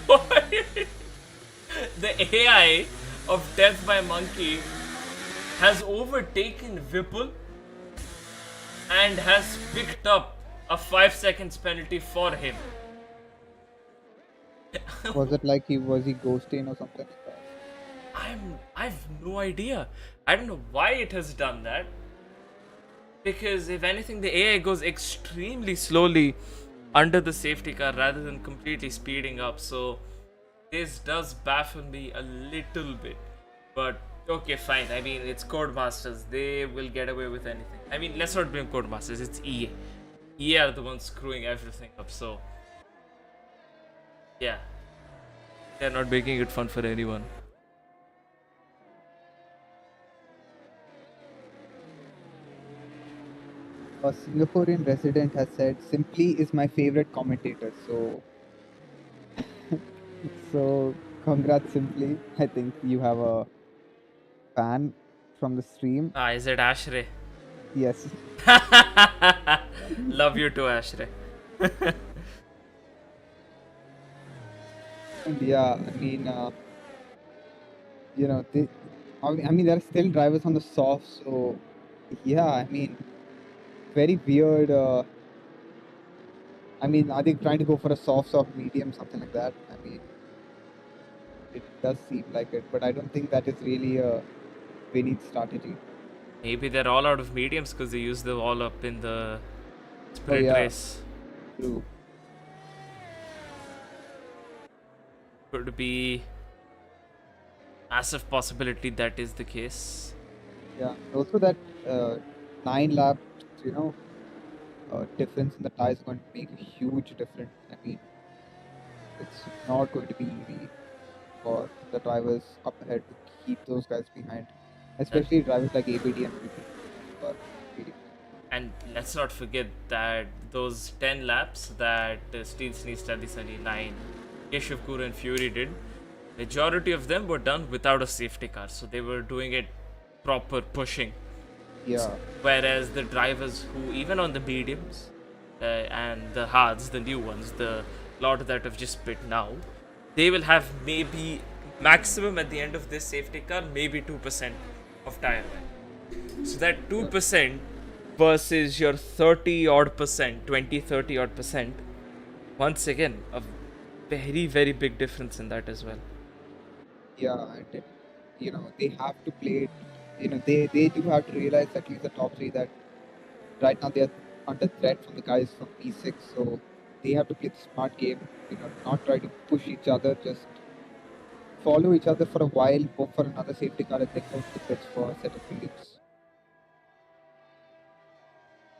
What? The AI of Death by Monkey has overtaken Whipple and has picked up a 5 seconds penalty for him. was it like he ghosting or something like that? I've no idea. I don't know why it has done that. Because if anything, the AI goes extremely slowly under the safety car rather than completely speeding up. So this does baffle me a little bit. But okay, fine. I mean, it's Codemasters. They will get away with anything. I mean, let's not blame Codemasters. It's EA. EA are the ones screwing everything up. So yeah, they're not making it fun for anyone. A Singaporean resident has said, Simply is my favorite commentator. So congrats, Simply. I think you have a fan from the stream. Ah, is it Ashray? Yes. Love you too, Ashray. And yeah, I mean, there are still drivers on the soft, so yeah, I mean, very weird. Are they trying to go for a soft, medium, something like that? I mean, it does seem like it, but I don't think that is really a winning strategy. Maybe they're all out of mediums because they used them all up in the sprint race. True. Could be massive possibility that is the case. Yeah. Also, that 9 laps, difference in the tires is going to make a huge difference. I mean, it's not going to be easy for the drivers up ahead to keep those guys behind, especially drivers like ABD and VP. And let's not forget that those 10 laps that Steel Sneeze, Stealthy Sunny, 9, Keshav Kura and Fury did, majority of them were done without a safety car. So they were doing it proper pushing. Yeah. Whereas the drivers who, even on the mediums and the hards, the new ones, the lot that have just spit now, they will have maybe maximum at the end of this safety car, maybe 2% of tire wear. So that 2% versus your 30 odd percent, 20-30 odd percent, once again, a very, very big difference in that as well. Yeah, and they have to play it. They do have to realize, at least the top 3, that right now they are under threat from the guys from P6, so they have to play the smart game, not try to push each other, just follow each other for a while, hope for another safety car and then go to the pits for a set of mediums.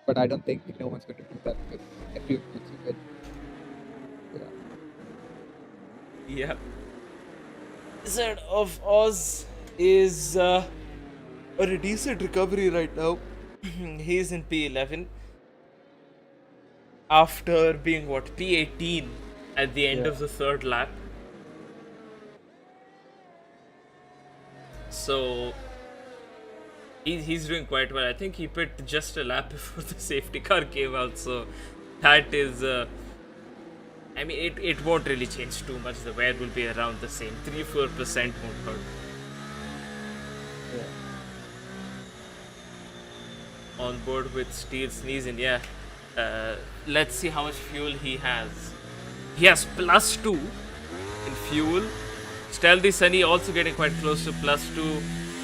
But I don't think no one's going to do that because everyone wants to win. Yeah. Wizard of Oz is on a decent recovery right now. He's in P11 after being P18 at the end of the 3rd lap. So he's doing quite well. I think he pit just a lap before the safety car came out, so that is it won't really change too much. The wear will be around the same. 3-4% won't hurt. On board with Steel Sneezing, yeah. Let's see how much fuel he has. He has +2 in fuel. Stealthy Sunny also getting quite close to +2.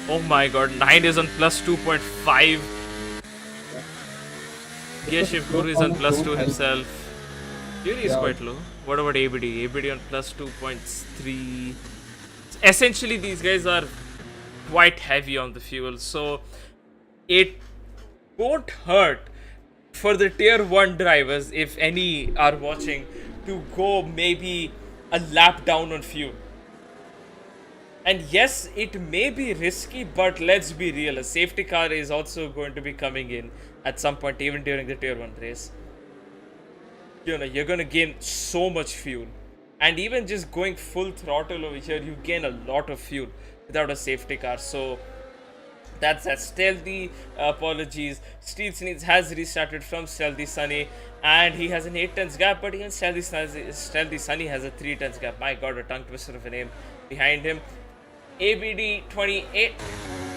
Oh my god, 9 is on +2.5. Keshav Guru is on +2 himself. Fury is quite low. What about ABD? ABD on +2.3. Essentially, these guys are quite heavy on the fuel, so it won't hurt for the tier 1 drivers, if any are watching, to go maybe a lap down on fuel. And yes, it may be risky, but let's be real, a safety car is also going to be coming in at some point, even during the tier 1 race. You're going to gain so much fuel. And even just going full throttle over here, you gain a lot of fuel without a safety car. So that's that. Stealthy, apologies. Steel Sneeze has restarted from Stealthy Sunny, and he has an 8 tenths gap, but even Stealthy Sunny has a 3 tenths gap. My god, a tongue twister of a name behind him. ABD 28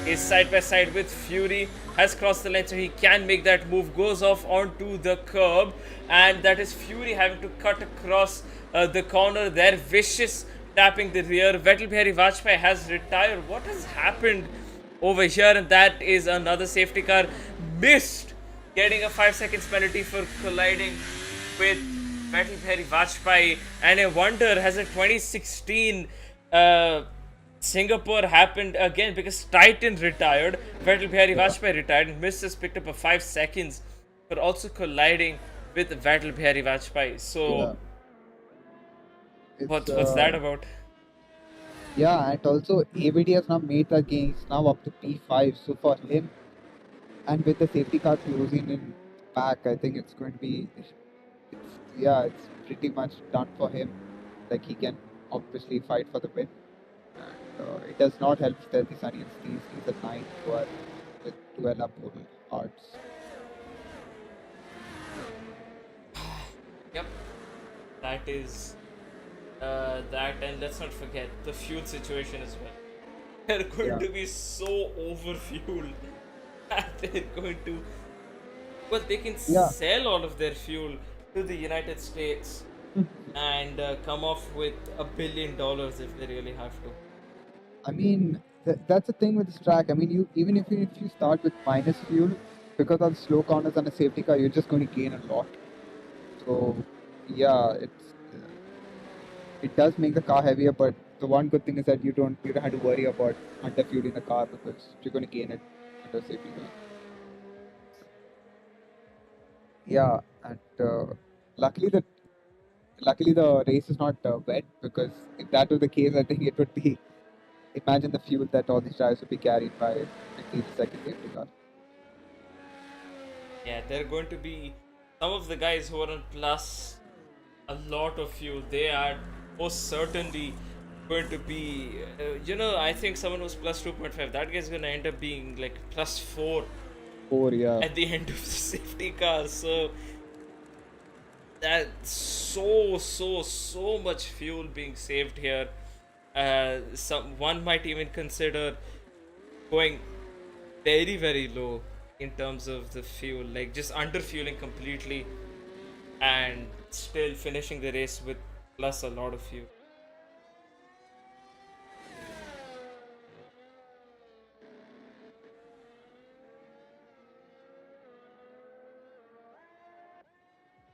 is side by side with Fury, has crossed the line, so he can make that move, goes off onto the curb, and that is Fury having to cut across the corner there. Vicious tapping the rear. Vettel Bihari Vajpayee has retired. What has happened over here? And that is another safety car missed, getting a 5 seconds penalty for colliding with Atal Bihari Vajpayee, and I wonder, has a 2016 uh, Singapore happened again? Because Titan retired, Atal Bihari Yeah. Vajpayee retired, and Miss has picked up a 5 seconds for also colliding with Atal Bihari Vajpayee. So, Yeah. It's what's that about? yeah, and also ABD has now made the gains now up to P5. So for him, and with the safety car closing in back, I think it's going to be, it's pretty much done for him. Like he can obviously fight for the win. And it does not help Stealthy Sunny and Steve. He's at 9 who are with 12 up total hearts. Yep, that is that, and let's not forget the fuel situation as well. They're going Yeah. to be so overfueled that they're going to, well, they can Yeah. sell all of their fuel to the United States and come off with $1 billion if they really have to. I mean, that's the thing with this track. I mean, you even if you start with minus fuel, because of slow corners and a safety car, you're just going to gain a lot. So, yeah, it does make the car heavier, but the one good thing is that you don't have to worry about under fueling the car because you're going to gain it under safety car. Yeah, and luckily the race is not wet, because if that was the case, I think it would be, imagine the fuel that all these drivers would be carried by at least the second safety car. Yeah, they're going to be some of the guys who are on plus a lot of fuel. They are most certainly going to be, I think someone was plus 2.5. That guy's going to end up being like plus 4 Four, yeah. at the end of the safety car. So that's so much fuel being saved here. One might even consider going very low in terms of the fuel, like just under fueling completely and still finishing the race with plus a lot of fuel.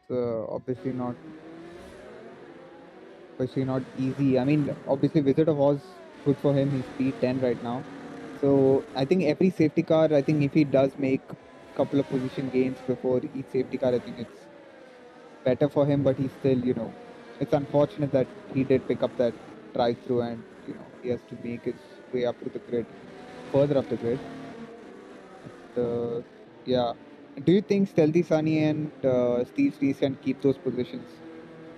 So obviously not easy. I mean, obviously Visitor was good for him. He's P10 right now. So I think every safety car, I think if he does make a couple of position gains before each safety car, I think it's better for him. But he's still, it's unfortunate that he did pick up that drive through, and he has to make his way up to the grid, further up the grid. Yeah. Do you think Stealthy Sunny and Steve Stees can keep those positions,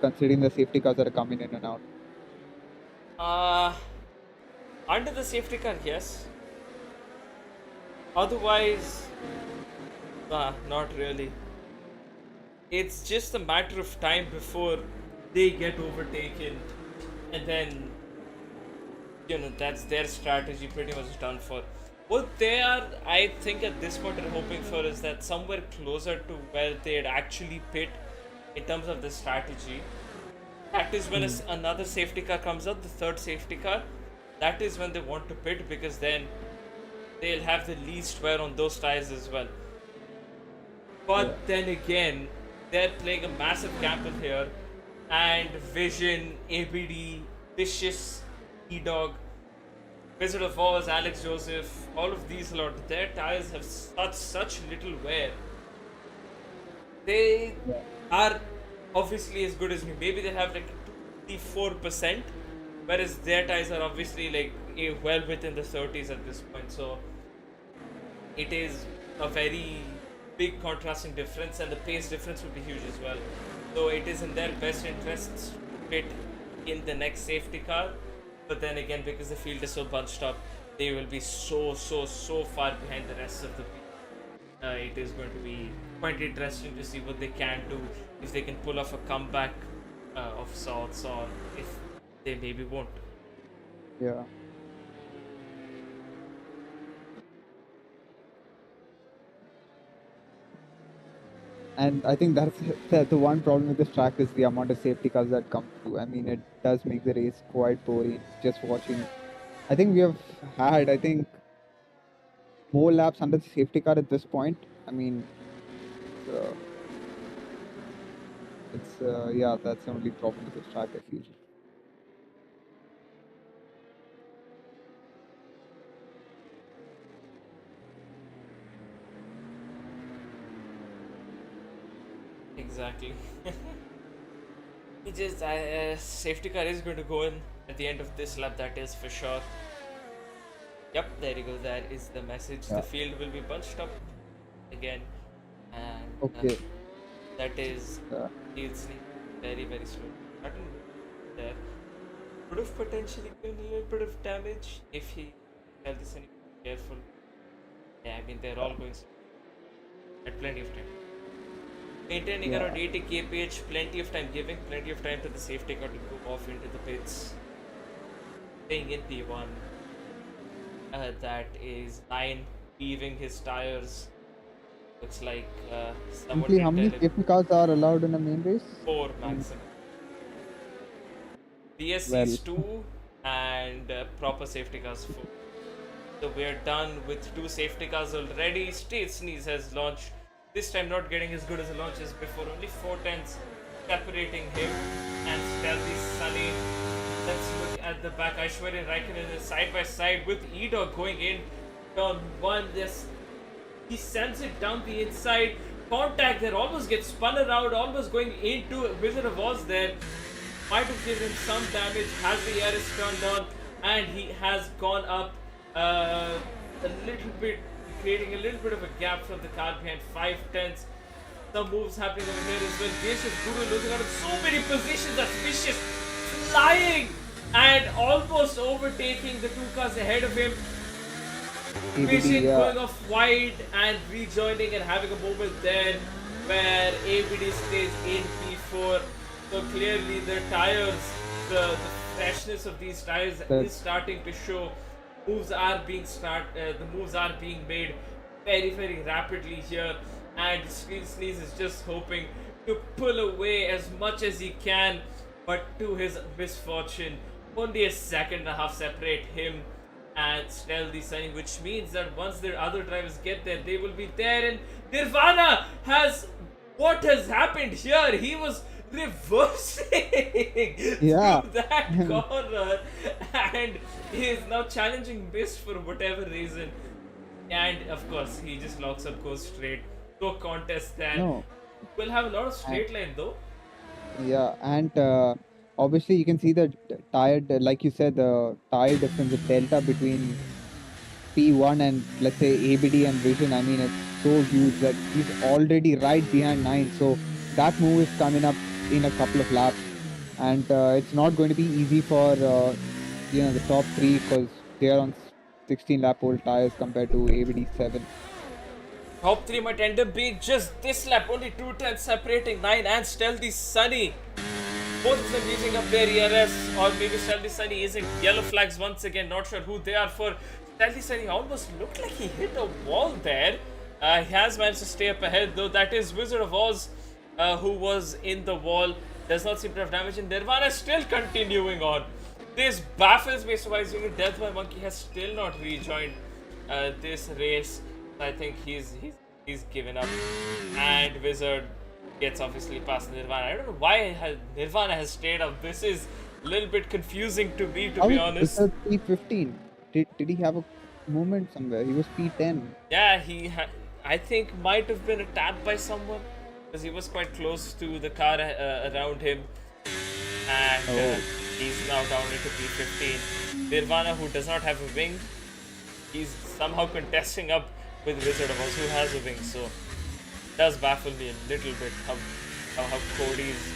considering the safety cars that are coming in and out? Uh, Under the safety car, yes. Otherwise, not really. It's just a matter of time before they get overtaken, and then that's their strategy pretty much done for. What they are, I think, at this point are hoping for is that somewhere closer to where they'd actually pit in terms of the strategy. That is when another safety car comes out, the third safety car. That is when they want to pit, because then they'll have the least wear on those tires as well. Yeah. But then again, they're playing a massive gamble here, and Vision, ABD, Vicious, E-Dog, Wizard of Oz, Alex Joseph, all of these lot, their tires have such little wear. They Yeah. are obviously as good as me. Maybe they have like 24%, whereas their tires are obviously like well within the 30s at this point. So it is a very big contrasting difference, and the pace difference would be huge as well. So it is in their best interests to pit in the next safety car, but then again, because the field is so bunched up, they will be so far behind the rest of the field. It is going to be quite interesting to see what they can do, if they can pull off a comeback of sorts, or if they maybe won't. Yeah. And I think that's the one problem with this track is the amount of safety cars that come through. I mean, it does make the race quite boring just watching. I think we have had, I think, more laps under the safety car at this point. I mean, uh, It's yeah, that's the only problem with this track, I feel. Exactly. He just safety car is going to go in at the end of this lap. That is for sure. Yep, there you go. That is the message. Yeah. The field will be bunched up again, and Okay. that is Uh, TheRealSD very slow. Button there could have potentially given a little bit of damage if he held this any careful. Yeah, I mean they're all going slow at plenty of time. Maintaining yeah. around 80 kph, plenty of time, giving plenty of time to the safety car to go off into the pits. Staying in P1. That is 9, weaving his tires. Looks like someone Simply, did how tell many him safety cars are allowed in a main race? 4 Mm, maximum. BSC Well, is 2 and proper safety cars 4. So we're done with 2 safety cars already. State Sneeze has launched. This time not getting as good as the launches before. Only 4 tenths separating him and Stealthy Sunny. Let's look at the back. Aishwarya Raikkonen is side by side with E-Dog going in. Turn 1. This he sends it down the inside. Contact there, almost gets spun around, almost going into Wizard of Oz there. Might have given him some damage, has the IRC turned on, and he has gone up a little bit, creating a little bit of a gap from the car behind. 5 tenths. Some moves happening over here as well. Vicious Guru losing out of so many positions. That's Vicious flying and almost overtaking the 2 cars ahead of him. ABD, Vision yeah. going off wide and rejoining and having a moment there where ABD stays in P4. So clearly the tires, the freshness of these tires is starting to show. Moves are being the moves are being made very rapidly here, and Sneeze is just hoping to pull away as much as he can, but to his misfortune, only a second and a half separate him and Stealthy Sunny, which means that once their other drivers get there, they will be there. And Nirvana has what has happened here? He was reversing Yeah. through that corner, and he is now challenging Mist for whatever reason. And of course, he just locks up, goes straight. No contest there. No. We'll have a lot of straight line though. Yeah, and obviously you can see the tire, like you said, the tire difference, the delta between P1 and let's say ABD and Vision. I mean, it's so huge that he's already right behind 9. So that move is coming up in a couple of laps, and it's not going to be easy for the top 3 because they are on 16 lap old tires compared to ABD 7. Top 3 might end up being just this lap, only 2 tenths separating 9 and Stealthy Sunny. Both of them using up their ERS, or maybe Stealthy Sunny using yellow flags once again. Not sure who they are for. Stealthy Sunny almost looked like he hit a wall there. He has managed to stay up ahead, though. That is Wizard of Oz, who was in the wall. Does not seem to have damage, and Nirvana is still continuing on. This baffles me, so assuming Death by Monkey has still not rejoined this race. I think he's given up, and Wizard gets obviously past Nirvana. I don't know why Nirvana has stayed up. This is a little bit confusing to me, to be honest. Wizard P15. Did he have a moment somewhere? He was P10. Yeah, I think might have been a tap by someone because he was quite close to the car around him, and he's now down into P15. Nirvana, who does not have a wing, he's somehow contesting up with Wizard of Oz, who has a wing, so it does baffle me a little bit how Cody's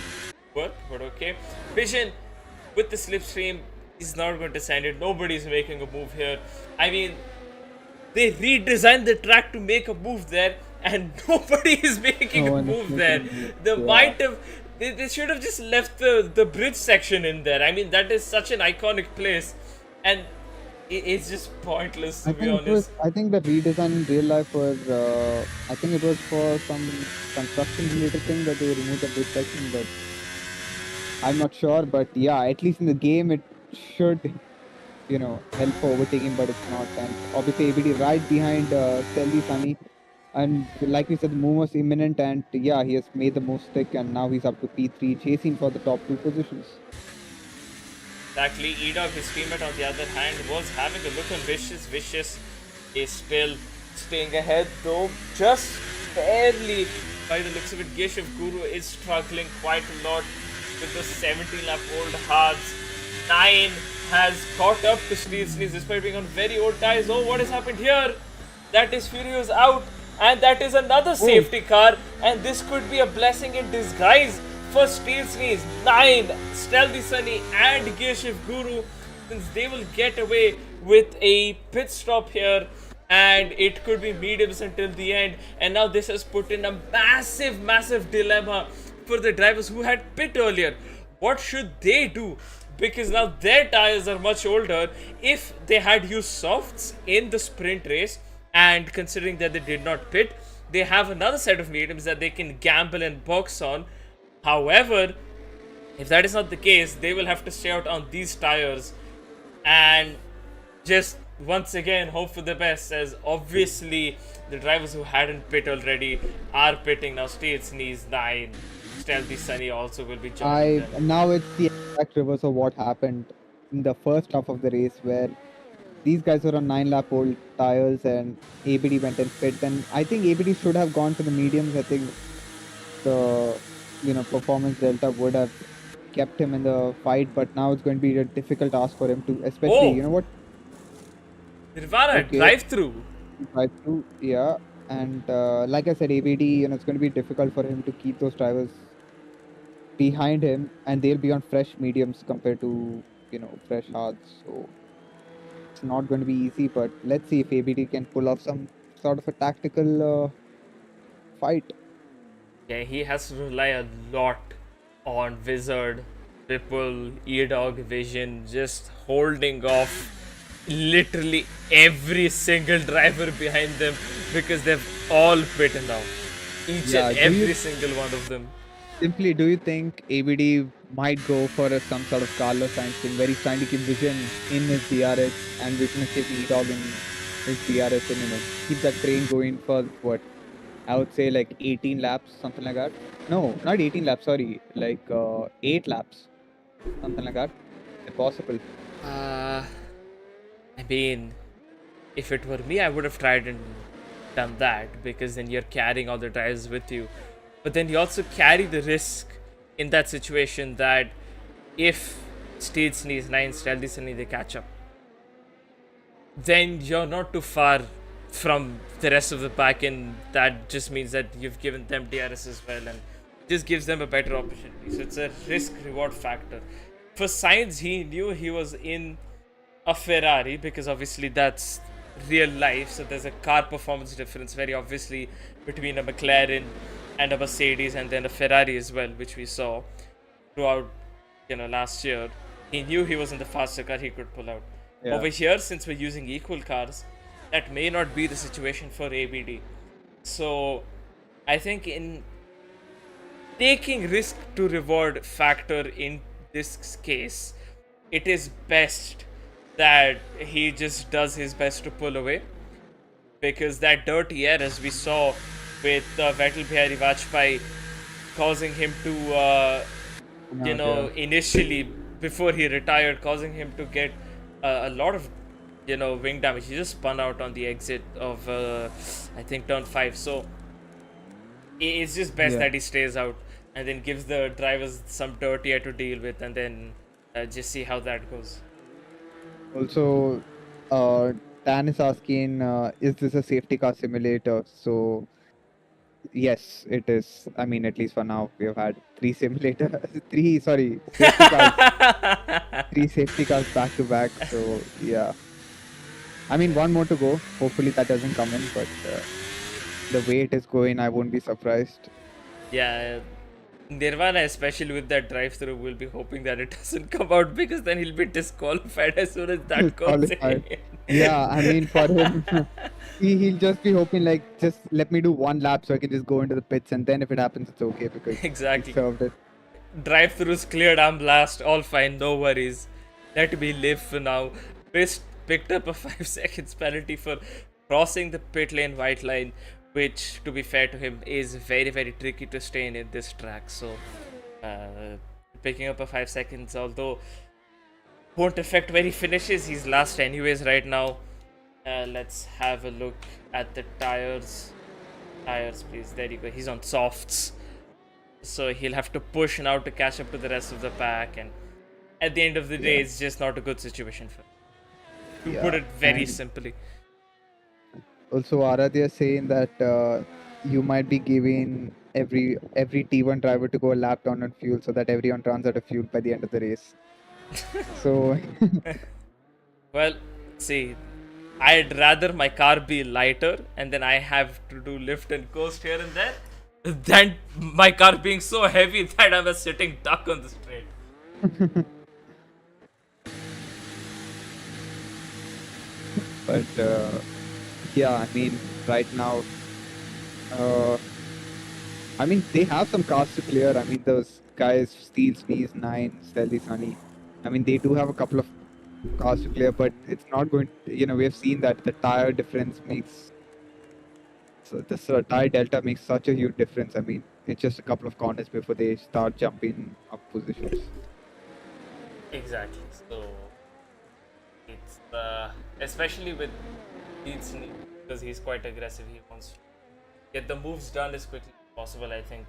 work, but okay. Vision with the slipstream, he's not going to send it. Nobody's making a move here. I mean, they redesigned the track to make a move there, and nobody is making a move there. They should have just left the bridge section in there. I mean, that is such an iconic place, and it's just pointless, to be honest. I think the redesign in real life was, I think it was for some construction related thing that they removed the bridge section, but I'm not sure. But yeah, at least in the game, it should, help for overtaking, but it's not. And obviously, ABD right behind Stealthy Sunny. And like we said, the move was imminent, and yeah, he has made the move stick, and now he's up to P3, chasing for the top 2 positions. Exactly. E-Dog, his teammate, on the other hand, was having a look on Vicious. Vicious is still staying ahead, though just barely. By the looks of it, Geshev Guru is struggling quite a lot with the 17-lap-old Hearts. 9 has caught up to Steel Sneeze despite being on very old tires. Oh, what has happened here? That is Furious out, and that is another safety car, and this could be a blessing in disguise for Steel Sneeze. 9, Stealthy Sunny, and Geshev Guru, since they will get away with a pit stop here, and it could be mediums until the end. And now this has put in a massive dilemma for the drivers who had pit earlier. What should they do? Because now their tires are much older. If they had used softs in the sprint race, and considering that they did not pit, they have another set of mediums that they can gamble and box on. However, if that is not the case, they will have to stay out on these tires and just once again hope for the best, as obviously the drivers who hadn't pit already are pitting now. Steel Sneeze, 9, Stealthy Sunny also will be joining them. Now it's the exact reverse of what happened in the first half of the race, where these guys were on 9-lap-old tires and ABD went and pit. Then I think ABD should have gone for the mediums. I think the performance delta would have kept him in the fight, but now it's going to be a difficult task for him to, especially what Nirvana, drive through, yeah. And like I said, ABD, it's going to be difficult for him to keep those drivers behind him, and they'll be on fresh mediums compared to fresh hards. So it's not going to be easy, but let's see if ABD can pull off some sort of a tactical fight. Yeah, he has to rely a lot on Wizard, Ripple, E-Dog, Vision, just holding off literally every single driver behind them, because they've all bitten now. Each and every single one of them. Simply, do you think ABD might go for some sort of Carlos Sainz thing, where he's trying to keep Vision in his DRS and Vision is taking E-Dog in his DRS, and keep that train going for what? I would say like 18 laps, something like that. No, not 18 laps, sorry. Like 8 laps, something like that. If possible. I mean, if it were me, I would have tried and done that, because then you're carrying all the drivers with you. But then you also carry the risk in that situation that if Steel Sneeze, 9, Stealthy Sunny, they catch up, then you're not too far from the rest of the pack, and that just means that you've given them DRS as well, and just gives them a better opportunity. So it's a risk-reward factor. For Sainz, he knew he was in a Ferrari, because obviously that's real life, so there's a car performance difference very obviously between a McLaren and a Mercedes, and then a Ferrari as well, which we saw throughout last year. He knew he was in the faster car, he could pull out. Over here, since we're using equal cars, that may not be the situation for ABD. So I think in taking risk to reward factor in this case, it is best that he just does his best to pull away, because that dirty air, as we saw with Vettel Bihari Vajpayee, causing him to initially before he retired, causing him to get a lot of wing damage. He just spun out on the exit of I think turn 5. So it's just best that he stays out and then gives the drivers some dirty air to deal with, and then just see how that goes. Also, Dan is asking, is this a safety car simulator? So yes, it is. I mean, at least for now, we have had 3 safety cars, 3 safety cars back to back. So yeah, I mean, 1 more to go. Hopefully that doesn't come in, but the way it is going, I won't be surprised. Yeah, Nirvana, especially with that drive-through, will be hoping that it doesn't come out, because then he'll be disqualified as soon as that goes in. Yeah, I mean, for him, he'll just be hoping, like, just let me do 1 lap so I can just go into the pits, and then if it happens, it's okay, because exactly. he served it. Drive-throughs cleared, arm blast, all fine, no worries. Let me live for now. Picked up a 5 seconds penalty for crossing the pit lane white line which, to be fair to him, is very, very tricky to stay in this track. So, picking up a 5 seconds, although won't affect where he finishes. He's last anyways right now. Let's have a look at the tires. Tires, please. There you go. He's on softs. So he'll have to push now to catch up to the rest of the pack. And at the end of the day, it's just not a good situation for him. To put it very simply. Also, Aradhya saying that you might be giving every T1 driver to go a lap down on fuel so that everyone runs out of fuel by the end of the race. So, well, see, I'd rather my car be lighter and then I have to do lift and coast here and there than my car being so heavy that I'm a sitting duck on the straight. but yeah, I mean, right now, I mean, they have some cars to clear. I mean, those guys, Steel, Sneeze, 9, Stealthy, Sunny. I mean, they do have a couple of cars to clear, but it's not going to, you know, we have seen that the tire difference makes, so this tire delta makes such a huge difference. I mean, it's just a couple of corners before they start jumping up positions. Exactly. So, it's, especially with Steel, because he's quite aggressive, he wants to get the moves done as quickly as possible. I think,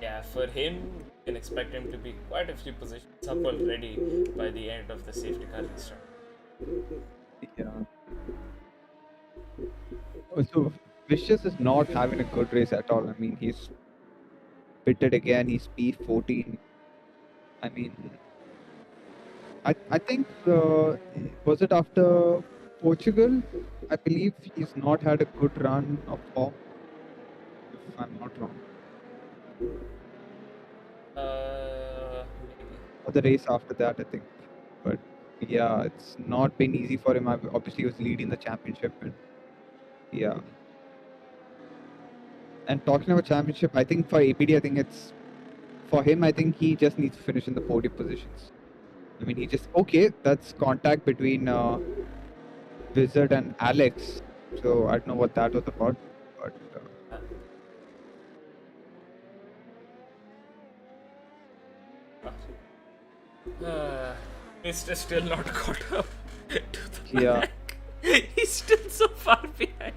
yeah, for him, you can expect him to be quite a few positions up already by the end of the safety car restart. Yeah. Also, Vicious is not having a good race at all. I mean, he's pitted again. He's P14. I mean, I think was it after Portugal? I believe he's not had a good run of form. If I'm not wrong. Or the race after that, I think. But yeah, it's not been easy for him. Obviously, he was leading the championship, and yeah. And talking about championship, I think for APD, I think it's for him. I think he just needs to finish in the podium positions. I mean, he just that's contact between Wizard and Alex. So I don't know what that was about, but. Mr. still not caught up to the Yeah. back. He's still so far behind.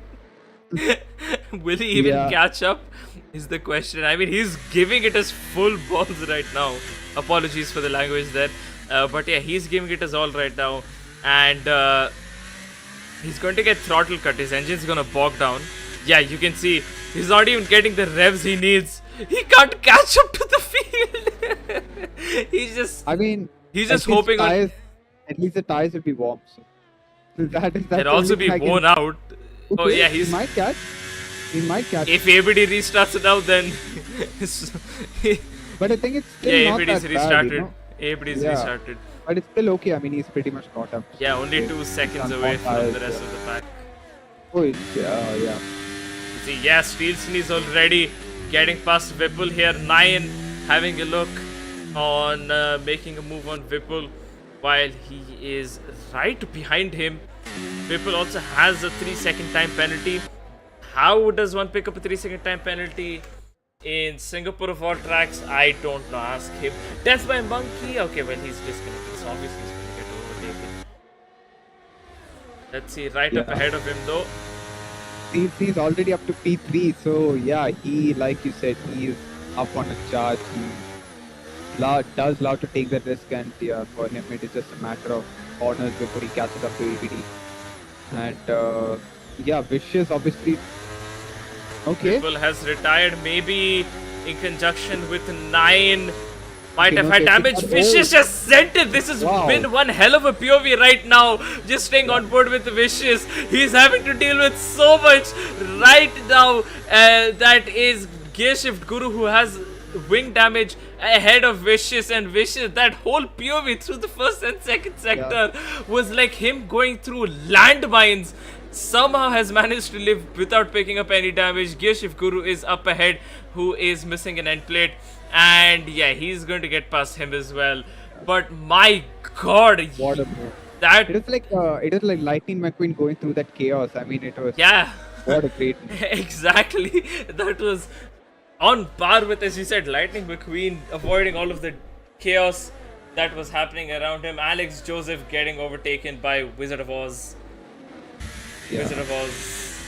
Will he even catch up? Is the question. I mean, he's giving it his full balls right now. Apologies for the language there. But yeah, he's giving it his all right now. And he's going to get throttle cut. His engine's going to bog down. Yeah, you can see he's not even getting the revs he needs. He can't catch up to the field. He's just... I mean... He's just hoping tires, at least the tires will be warm. So they'll also be worn out. Okay, oh yeah, he might catch. He might catch. If everybody restarts it now, then. But I think it's still not everybody's that restarted. bad, you know? Everybody's restarted. But it's still okay. I mean, he's pretty much caught up. Yeah, only 2 seconds away from the rest of the pack. Oh yeah. You see, yeah, Steelson is already getting past Whipple here. 9 having a look on making a move on Whipple while he is right behind him. Whipple also has a 3-second time penalty. How does one pick up a 3-second time penalty in Singapore of all tracks? I don't know. Ask him. Death by Monkey. Okay, well, he's disconnected, so obviously he's going to get overtaken. Let's see, right up ahead of him though. He's already up to P3, so yeah, he, like you said, he's up on a charge. He does love to take the risk, and yeah, for him it is just a matter of corners before he catches up to ABD. And yeah, Vicious obviously. Okay. Whipple has retired, maybe in conjunction with 9. Might have had damage. Vicious just sent it. This has been one hell of a POV right now. Just staying on board with Vicious. He's having to deal with so much right now. That is Gear Shift Guru, who has wing damage ahead of Vicious, and Vicious, that whole POV through the first and second sector was like him going through landmines. Somehow has managed to live without picking up any damage. Gear Shift Guru is up ahead, who is missing an end plate, and yeah, he's going to get past him as well. But my god, what a move. It is like Lightning McQueen going through that chaos. I mean, it was What a great move. Exactly. That was on par with, as you said, Lightning McQueen avoiding all of the chaos that was happening around him. Alex Joseph getting overtaken by Wizard of Oz. Yeah. Wizard of Oz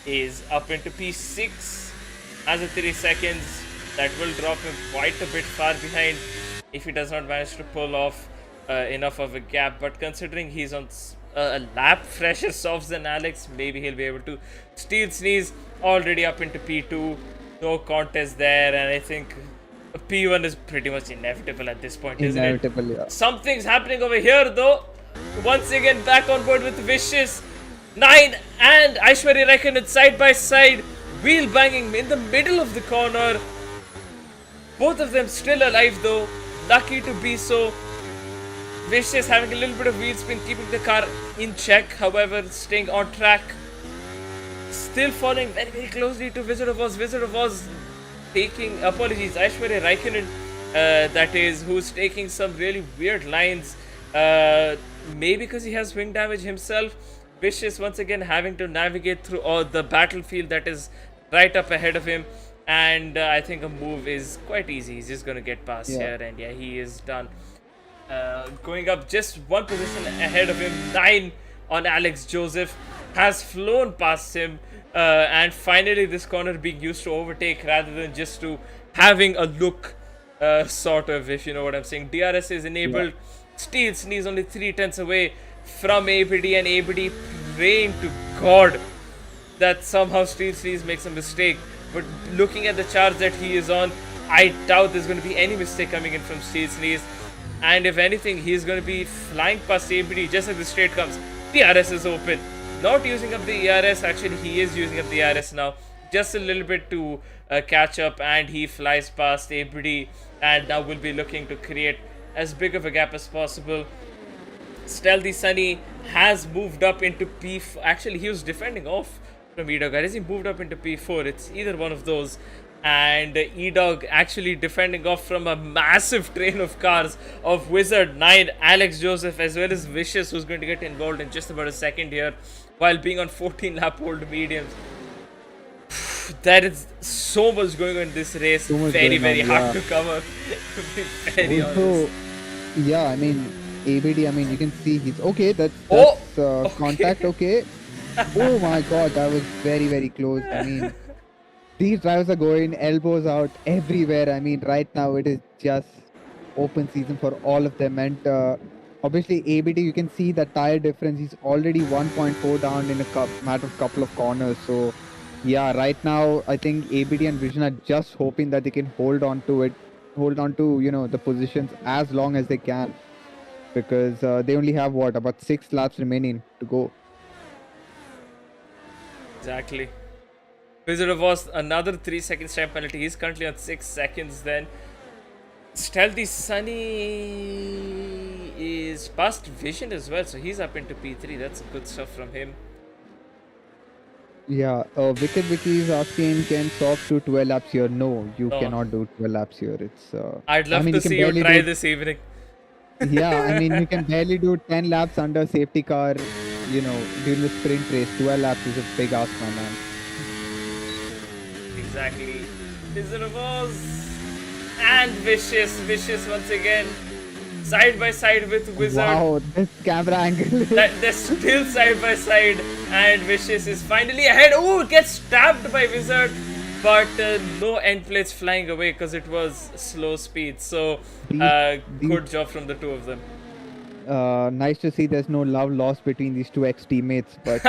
is up into P6 as of 3 seconds. That will drop him quite a bit far behind if he does not manage to pull off enough of a gap. But considering he's on a lap fresher softs than Alex, maybe he'll be able to steal Sneeze. Already up into P2. No contest there, and I think P1 is pretty much inevitable at this point, isn't it? Inevitable, yeah. Something's happening over here, though. Once again, back on board with Vicious. 9 and Aishwarya Raikkonen side by side, wheel banging in the middle of the corner. Both of them still alive, though. Lucky to be so. Vicious having a little bit of wheel spin, keeping the car in check, however, staying on track. Still following very, very closely to Wizard of Oz. Wizard of Oz taking, Aishwarya Raikkonen, that is, who's taking some really weird lines. Maybe because he has wing damage himself. Vicious once again having to navigate through all the battlefield that is right up ahead of him. And I think a move is quite easy. He's just going to get past here, and yeah, he is done. Going up just one position ahead of him. 9 on Alex Joseph. Has flown past him, and finally this corner being used to overtake rather than just to having a look, sort of, if you know what I'm saying. DRS is enabled. Steel Sneeze only 3/10 away from ABD, and ABD praying to God that somehow Steel Sneeze makes a mistake. But looking at the charge that he is on, I doubt there's going to be any mistake coming in from Steel Sneeze. And if anything, he's going to be flying past ABD just as the straight comes. DRS is open. Not using up the ERS, actually he is using up the ERS now. Just a little bit to catch up, and he flies past ABD, and now will be looking to create as big of a gap as possible. Stealthy Sunny has moved up into P4. Actually, he was defending off from E-Dog. As he moved up into P4, it's either one of those. And E-Dog actually defending off from a massive train of cars of Wizard, 9, Alex Joseph, as well as Vicious, who's going to get involved in just about a second here, while being on 14 lap old mediums. There is so much going on in this race. Very, very hard to cover. Very honest. Yeah, I mean, ABD, I mean, you can see he's okay. That's contact, okay. Oh my god, that was very, very close. I mean, these drivers are going elbows out everywhere. I mean, right now it is just open season for all of them. And obviously, ABD, you can see the tire difference. He's already 1.4 down in a matter of couple of corners. So, yeah, right now, I think ABD and Vision are just hoping that they can hold on to it. Hold on to, you know, the positions as long as they can. Because they only have, what, about 6 laps remaining to go. Exactly. Wizard of Oz, another 3 seconds time penalty. He's currently on 6 seconds then. Stealthy Sunny is past Vision as well, so he's up into P3. That's good stuff from him. Yeah, Wicked Vicky is asking, can Soft do 12 laps here? No, you cannot do 12 laps here. It's. I'd love to see you try this evening. Yeah, I mean, you can barely do 10 laps under safety car, you know, during the sprint race. 12 laps is a big ask, my man. Exactly. Wizard of Oz and Vicious once again, side by side with Wizard. Wow, this camera angle. They're still side by side, and Vicious is finally ahead. Oh, it gets stabbed by Wizard, but no end plates flying away because it was slow speed. So good job from the two of them. Nice to see there's no love lost between these two ex-teammates, but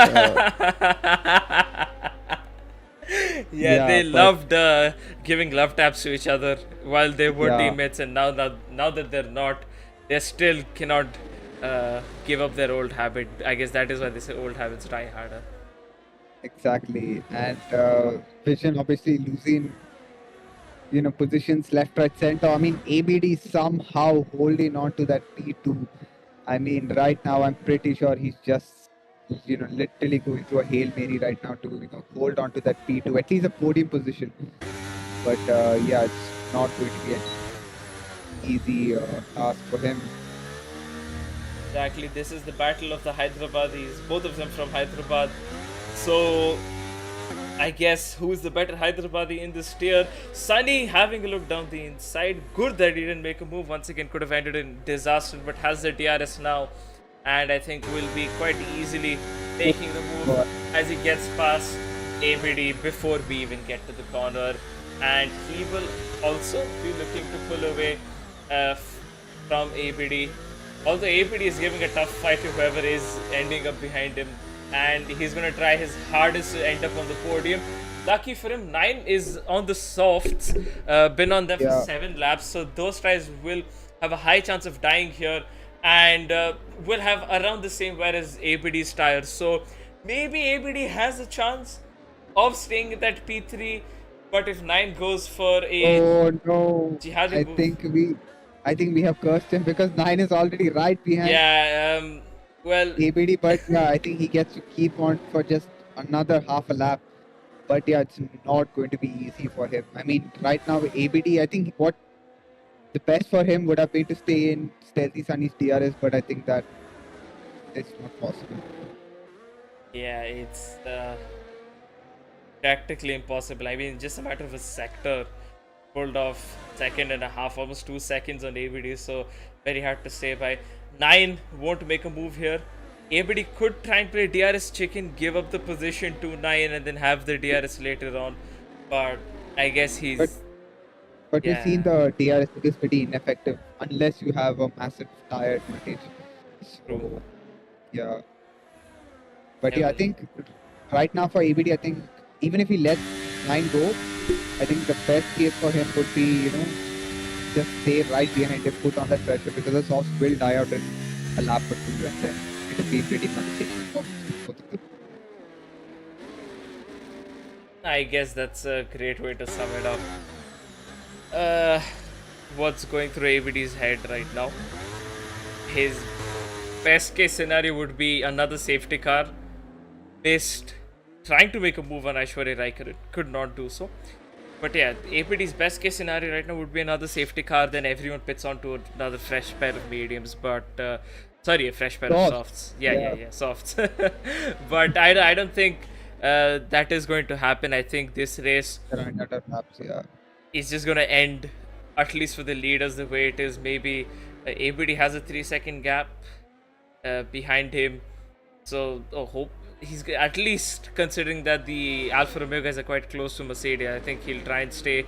they loved giving love taps to each other while they were teammates, and now that they're not, they still cannot give up their old habit. I guess that is why they say old habits die harder. Exactly. And Vision obviously losing, you know, positions left, right, center. I mean, ABD somehow holding on to that P2. I mean, right now I'm pretty sure he's just, you know, literally going through a Hail Mary right now to, you know, hold on to that P2, at least a podium position. But yeah, it's not going to be an easy task for him. Exactly, this is the battle of the Hyderabadis, both of them from Hyderabad. So I guess who's the better Hyderabadi in this tier? Sunny having a look down the inside. Good that he didn't make a move. Once again, could have ended in disaster, but has the DRS now, and I think will be quite easily making the move as he gets past ABD before we even get to the corner, and he will also be looking to pull away from ABD. Although ABD is giving a tough fight to whoever is ending up behind him, and he's going to try his hardest to end up on the podium. Lucky for him, 9 is on the softs, been on them for 7 laps, so those tries will have a high chance of dying here, and will have around the same wear as ABD's tires. So maybe ABD has a chance of staying at that P3, but if 9 goes for a jihadi move, I think we have cursed him because 9 is already right behind. Yeah, well, ABD, but yeah, I think he gets to keep on for just another half a lap. But yeah, it's not going to be easy for him. I mean, right now, ABD, I think what the best for him would have been to stay in Stealthy Sunny's DRS, but I think that it's not possible. Yeah, it's practically impossible. I mean, just a matter of a sector pulled off second and a half, almost 2 seconds on ABD, so very hard to say by. 9 won't make a move here. ABD could try and play DRS chicken, give up the position to 9 and then have the DRS later on, but I guess he's... But we've seen the DRS is pretty ineffective unless you have a massive tire advantage. So, yeah. But yeah, I think right now for ABD, I think even if he lets 9 go, I think the best case for him would be, just stay right behind him, put on that pressure, because the softs will die out in a lap or 2 and then it will be pretty much. I guess that's a great way to sum it up. What's going through ABD's head right now? His best case scenario would be another safety car. Trying to make a move on Aishwarya Rai could not do so. But yeah, APD's best case scenario right now would be another safety car, then everyone pits onto another fresh pair of mediums, but sorry, a fresh pair of softs. Yeah, softs. But I don't think that is going to happen. I think this race is just going to end, at least for the leaders, the way it is. Maybe ABD has a 3-second gap behind him, so hope he's at least, considering that the Alfa Romeo guys are quite close to Mercedes, I think he'll try and stay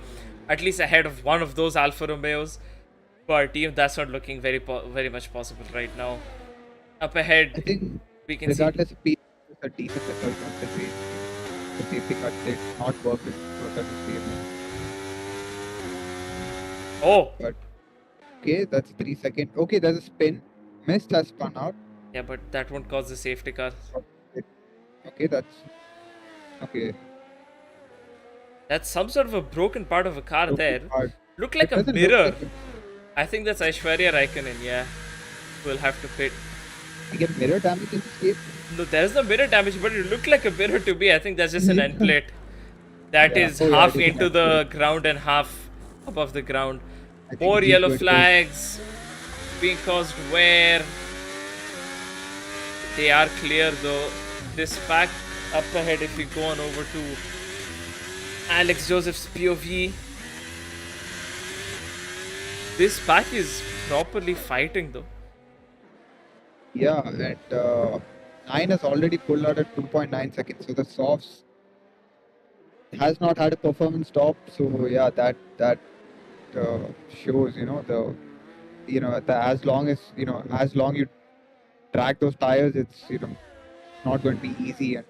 at least ahead of one of those Alfa Romeos, but even that's not looking very much possible right now. Up ahead, I think we can regardless of a decent result on the race, the safety car did not work with but okay, that's 3 seconds. Okay, there's a spin. Mist has spun out. Yeah, but that won't cause the safety car. Okay, that's okay. That's some sort of a broken part of a car there. Look like a mirror. I think that's Aishwarya Raikkonen, yeah. We'll have to pit. You get mirror damage in this game? No, there's no mirror damage, but it looked like a mirror to me. I think that's just an end plate. That is half into the ground and half above the ground. More yellow flags being caused where they are clear though. This pack up ahead, if we go on over to Alex Joseph's POV, this pack is properly fighting though. Yeah, and 9 has already pulled out at 2.9 seconds, so the softs has not had a performance stop. So yeah, that shows as long you drag those tires, it's not going to be easy. And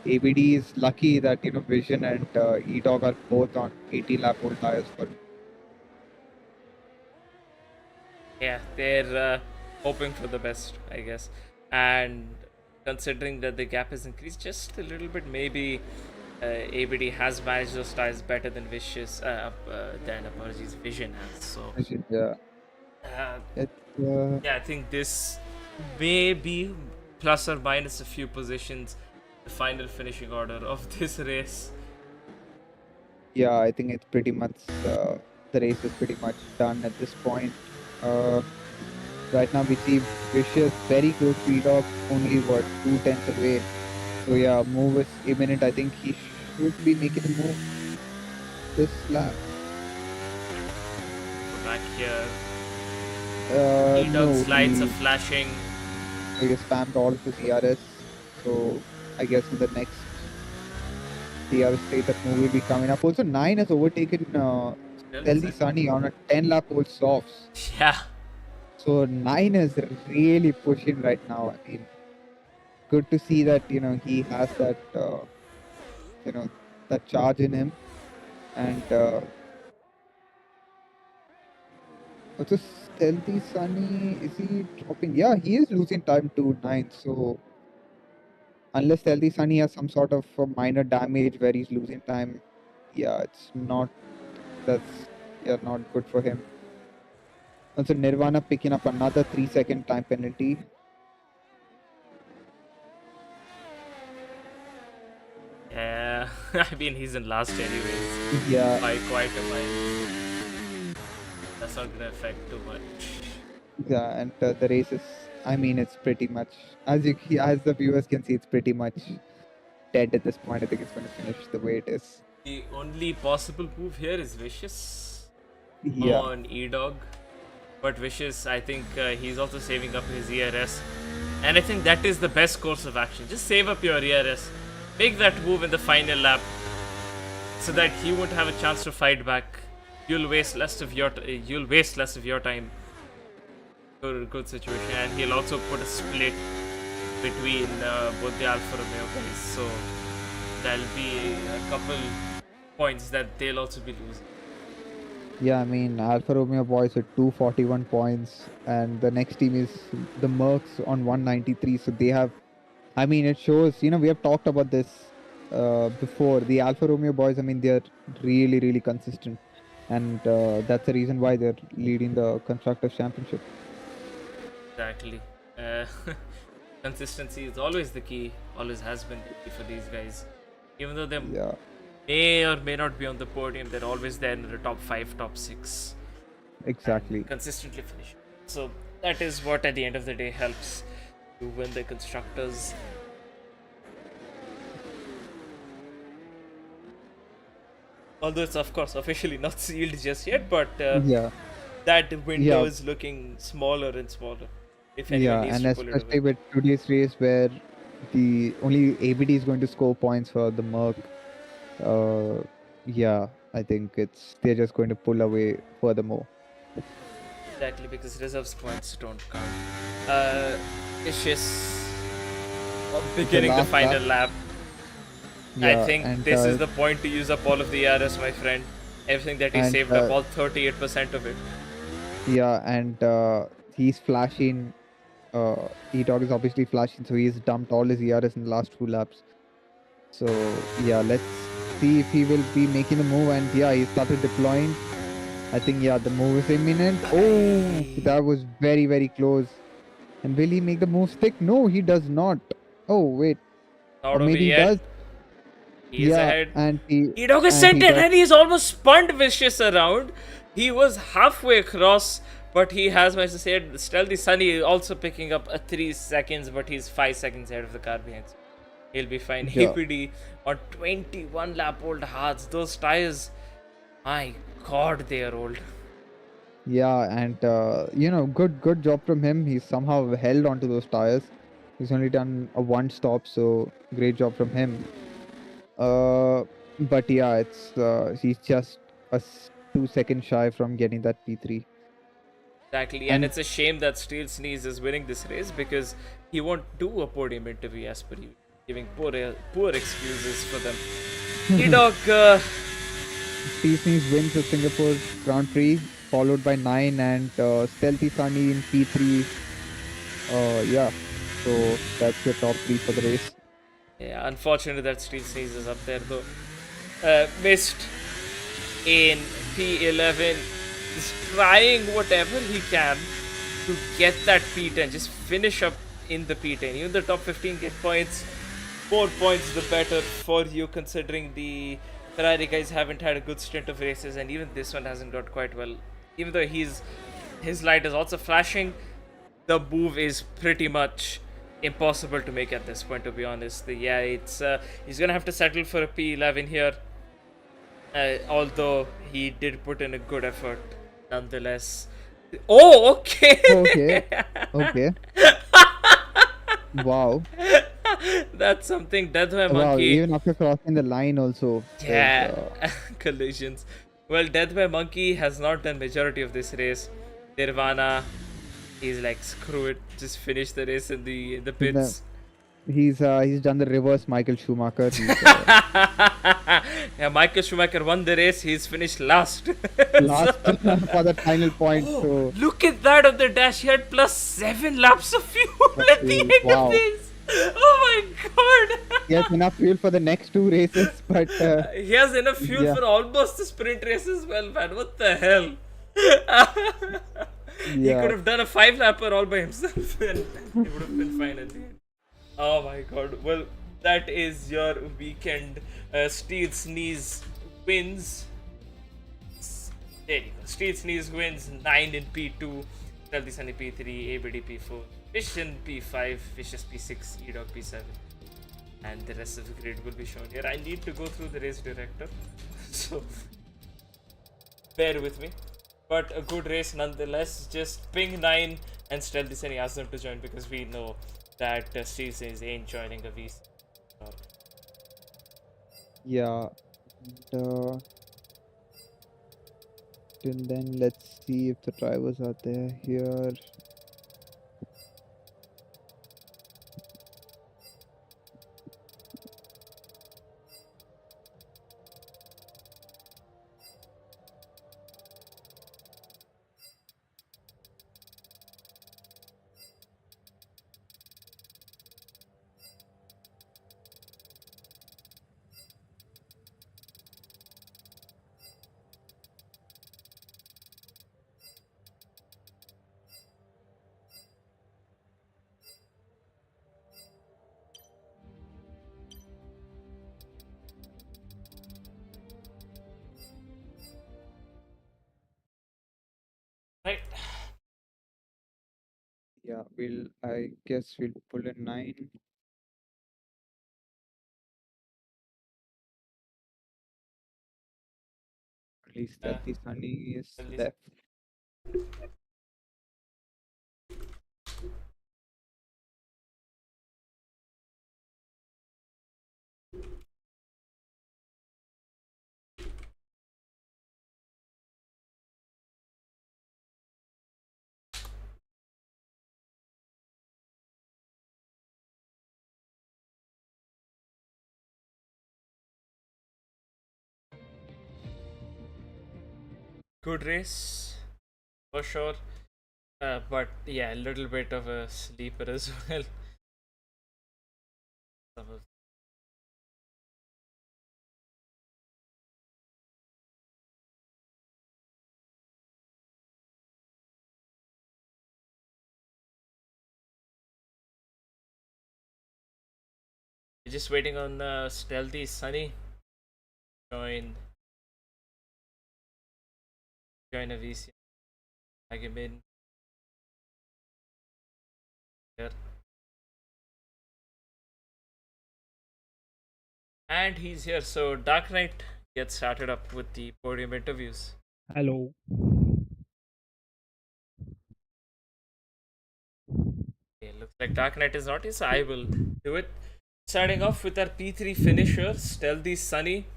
ABD is lucky that Vision and E-Dog are both on 80 lap old tires for. Yeah, they're hoping for the best, I guess. And considering that the gap has increased just a little bit, maybe ABD has managed those tires better than Vicious, than Apologies Vision has. So yeah, yeah, I think this may be plus or minus a few positions the final finishing order of this race. Yeah, I think it's pretty much the race is pretty much done at this point. Right now we see Vicious very close to E-Dog, only 2 tenths away. So yeah, move is imminent. I think he Who will be making the move this lap? Go back here. No, Dog's lights are flashing. he spammed all of his ERS. So I guess in the next DRS state that move will be coming up. Also, 9 has overtaken Stealthy Sunny on a 10 lap old softs. Yeah. So 9 is really pushing right now. I mean, good to see that he has that that charge in him, and also Stealthy Sunny, is he dropping? Yeah, he is losing time to 9. So unless Stealthy Sunny has some sort of minor damage where he's losing time, yeah, it's not. That's not good for him. Also, Nirvana picking up another 3-second time penalty. Yeah, I mean, he's in last anyways. Yeah. By quite a while. That's not gonna affect too much. Yeah, and the race is, I mean, it's pretty much, as the viewers can see, it's pretty much dead at this point. I think it's going to finish the way it is. The only possible move here is Vicious on E-Dog. But Vicious, I think he's also saving up his ERS. And I think that is the best course of action. Just save up your ERS. Make that move in the final lap so that he won't have a chance to fight back. You'll waste less of your time. Good situation, and he'll also put a split between both the Alfa Romeo guys. So there'll be a couple points that they'll also be losing. Yeah, I mean, Alfa Romeo boys with 241 points, and the next team is the Mercs on 193. So they have, I mean, it shows, we have talked about this before. The Alfa Romeo boys, I mean, they're really, really consistent. And that's the reason why they're leading the Constructors' Championship. Exactly. Consistency is always the key, always has been the key for these guys. Even though they may or may not be on the podium, they're always there in the top 5, top 6. Exactly. Consistently finish. So that is what at the end of the day helps to win the Constructors. Although it's of course officially not sealed just yet, but that window is looking smaller and smaller. If anyone needs to pull especially with today's race where the only ABD is going to score points for the Merc. I think they're just going to pull away furthermore. Exactly, because reserves points don't count. It's just beginning the final lap. I think this is the point to use up all of the ERS, my friend. Everything that he saved up, all 38% of it. Yeah, and he's flashing. E-Dog is obviously flashing, so he's dumped all his ERS in the last 2 laps. So, let's see if he will be making the move. And he started deploying. I think, the move is imminent. Oh, that was very, very close. And will he make the move stick? No, he does not. Oh, wait. Or maybe he does. He is ahead. And E-Dog is sent in and he's almost spun Vicious around. He was halfway across, but he has managed to say Stealthy Sunny also picking up a 3 seconds, but he's 5 seconds ahead of the car behind. He'll be fine. APD on 21 lap old hards. Those tires, my god, they are old. Yeah, and good job from him. He's somehow held onto those tires. He's only done a 1 stop, so great job from him. But it's he's just a 2 seconds shy from getting that P3. Exactly, and it's a shame that Steel Sneeze is winning this race because he won't do a podium interview as per you, giving poor excuses for them. E-Dog. Steel Sneeze wins the Singapore Grand Prix, followed by 9 and Stealthy Sunny in P3. So that's your top 3 for the race. Yeah, unfortunately that Steel Sneeze is up there though. Missed in P11. Is trying whatever he can to get that P10, just finish up in the P10. Even the top 15 get points, 4 points the better for you, considering the Ferrari guys haven't had a good stint of races, and even this one hasn't got quite well. Even though his light is also flashing, the move is pretty much impossible to make at this point, to be honest. Yeah, it's he's gonna have to settle for a P11 here. Although he did put in a good effort, nonetheless. Oh, okay. Okay. Okay. Wow. That's something. Death by Wow. Monkey. Even after crossing the line, also. Yeah, collisions. Well, Death by Monkey has not done majority of this race. Nirvana, he's like, screw it, just finish the race in the pits. He's done the reverse Michael Schumacher. Yeah, Michael Schumacher won the race. He's finished last. Last for the final point. So Look at that on the dash. He had plus 7 laps of fuel at the end wow. of this. Oh my god. He has enough fuel for the next 2 races, but he has enough fuel yeah. for almost the sprint race as well, man. What the hell? He could have done a 5-lapper all by himself and he would have been fine at the end. Oh my god. Well, that is your weekend. Steel Sneeze wins. There you go. Steel Sneeze wins 9 in P2, Stealthy Sunny P3, ABD P4, Vision P5, Vicious P6, E-Dog P7. And the rest of the grid will be shown here. I need to go through the race director, so bear with me. But a good race nonetheless. Just ping 9 and Stealthy Sunny ask them to join because we know that Steel Sneeze ain't joining a VC. Yeah. And, till then, let's see if the drivers are there here. Right. Yeah, I guess we'll pull in 9. At least Stealthy Sunny is left. Good race for sure, but yeah, a little bit of a sleeper as well. Just waiting on Stealthy Sunny join a VC. Tag him in here. And he's here. So Darknight, get started up with the podium interviews. Hello. Okay, looks like Darknight is not here, so I will do it. Starting off with our P3 finisher, Stealthy Sunny,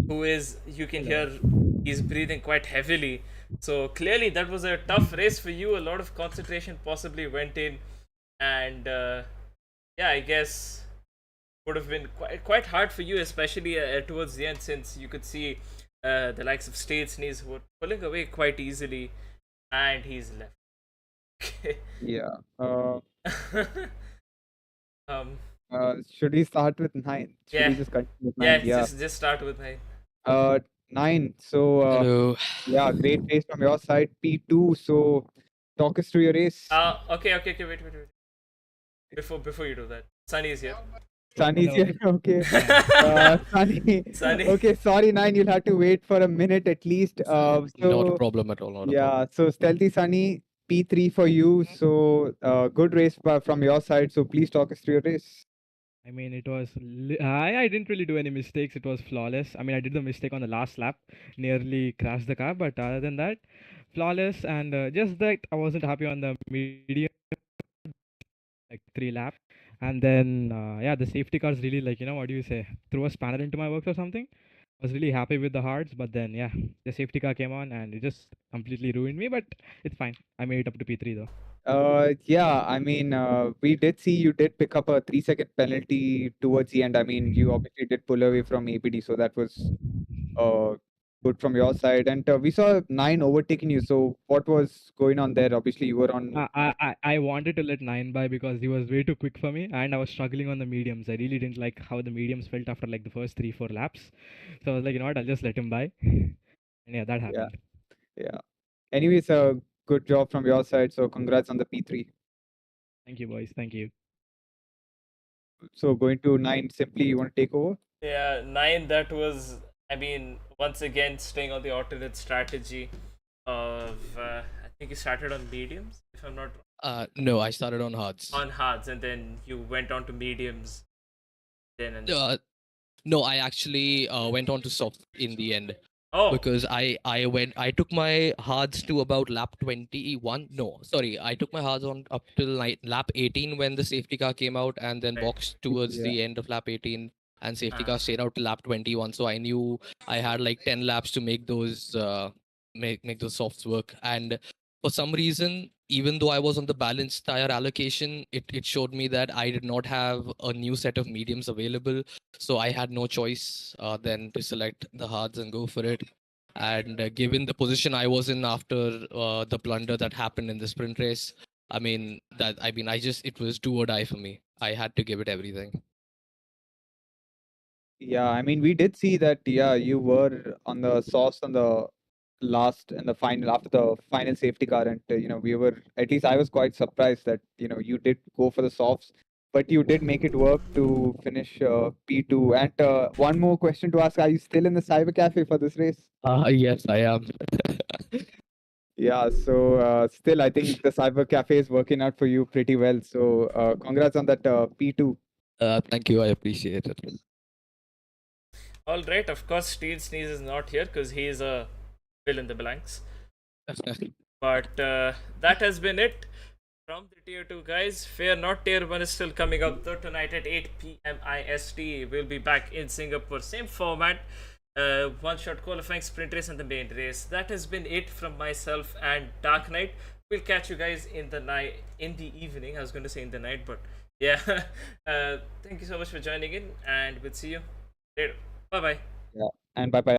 who is, you can hear, he's breathing quite heavily. So clearly that was a tough race for you. A lot of concentration possibly went in. And yeah, I guess would have been quite hard for you, especially towards the end, since you could see the likes of Steel Sneeze who were pulling away quite easily. And he's left. Okay. Yeah. Should Should we start with 9? Should we just continue with 9? just start with 9. 9. So, Hello. yeah, great race from your side. P2. So, talk us through your race. Okay, wait. Before you do that, Sunny is here. Sunny's Hello. here. Okay. Sunny. Okay, sorry, 9. You'll have to wait for a minute at least. Not a problem at all. Not a problem. Yeah. So, Stealthy Sunny, P3 for you. So good race from your side. So please talk us through your race. I mean, it was. I didn't really do any mistakes. It was flawless. I mean, I did the mistake on the last lap, nearly crashed the car. But other than that, flawless. And just that I wasn't happy on the medium, like 3 laps. And then, yeah, the safety cars really, like, what do you say? Threw a spanner into my works or something. I was really happy with the hards. But then, yeah, the safety car came on and it just completely ruined me. But it's fine. I made it up to P3 though. Yeah, I mean, we did see you did pick up a 3-second penalty towards the end. I mean, you obviously did pull away from APD, so that was uh, good from your side. And we saw 9 overtaking you. So what was going on there? Obviously, you were on. I wanted to let 9 by because he was way too quick for me and I was struggling on the mediums. I really didn't like how the mediums felt after like the first 3-4 laps. So I was like, you know what, I'll just let him by. And yeah, that Yeah, happened. yeah. Anyways, good job from your side. So congrats on the P3. Thank you, boys. Thank you. So going to 9, Simply, you want to take over? Yeah, 9, that was, I mean, once again, staying on the alternate strategy of, I think you started on mediums, if I'm not wrong. No, I started on hards. On hards, and then you went on to mediums. Then and No, I actually went on to soft in the end oh, because I took my hards to about lap 21. No, sorry, I took my hards on up till lap 18 when the safety car came out, and then right. boxed towards Yeah. the end of lap 18, and safety Ah. car stayed out to lap 21. So I knew I had like 10 laps to make those make those softs work. And for some reason, even though I was on the balanced tire allocation, it showed me that I did not have a new set of mediums available. So I had no choice than to select the hards and go for it. And given the position I was in after the blunder that happened in the sprint race, it was do or die for me. I had to give it everything. Yeah, I mean, we did see that, yeah, you were on the sauce on the last and the final after the final safety car. And, we were, at least I was quite surprised that, you did go for the softs, but you did make it work to finish P2. And one more question to ask, are you still in the Cyber Cafe for this race? Yes, I am. Yeah, so still, I think the Cyber Cafe is working out for you pretty well. So congrats on that P2. Thank you. I appreciate it. All right, of course, Steel Sneeze is not here because he is a fill in the blanks. But that has been it from the Tier 2 guys. Fear not, Tier 1 is still coming up though tonight at 8 p.m. IST. We'll be back in Singapore, same format. One shot qualifying, sprint race, and the main race. That has been it from myself and Darknight. We'll catch you guys in the evening. I was going to say in the night, but yeah. Thank you so much for joining in, and we'll see you later. Bye bye. Yeah, and bye bye.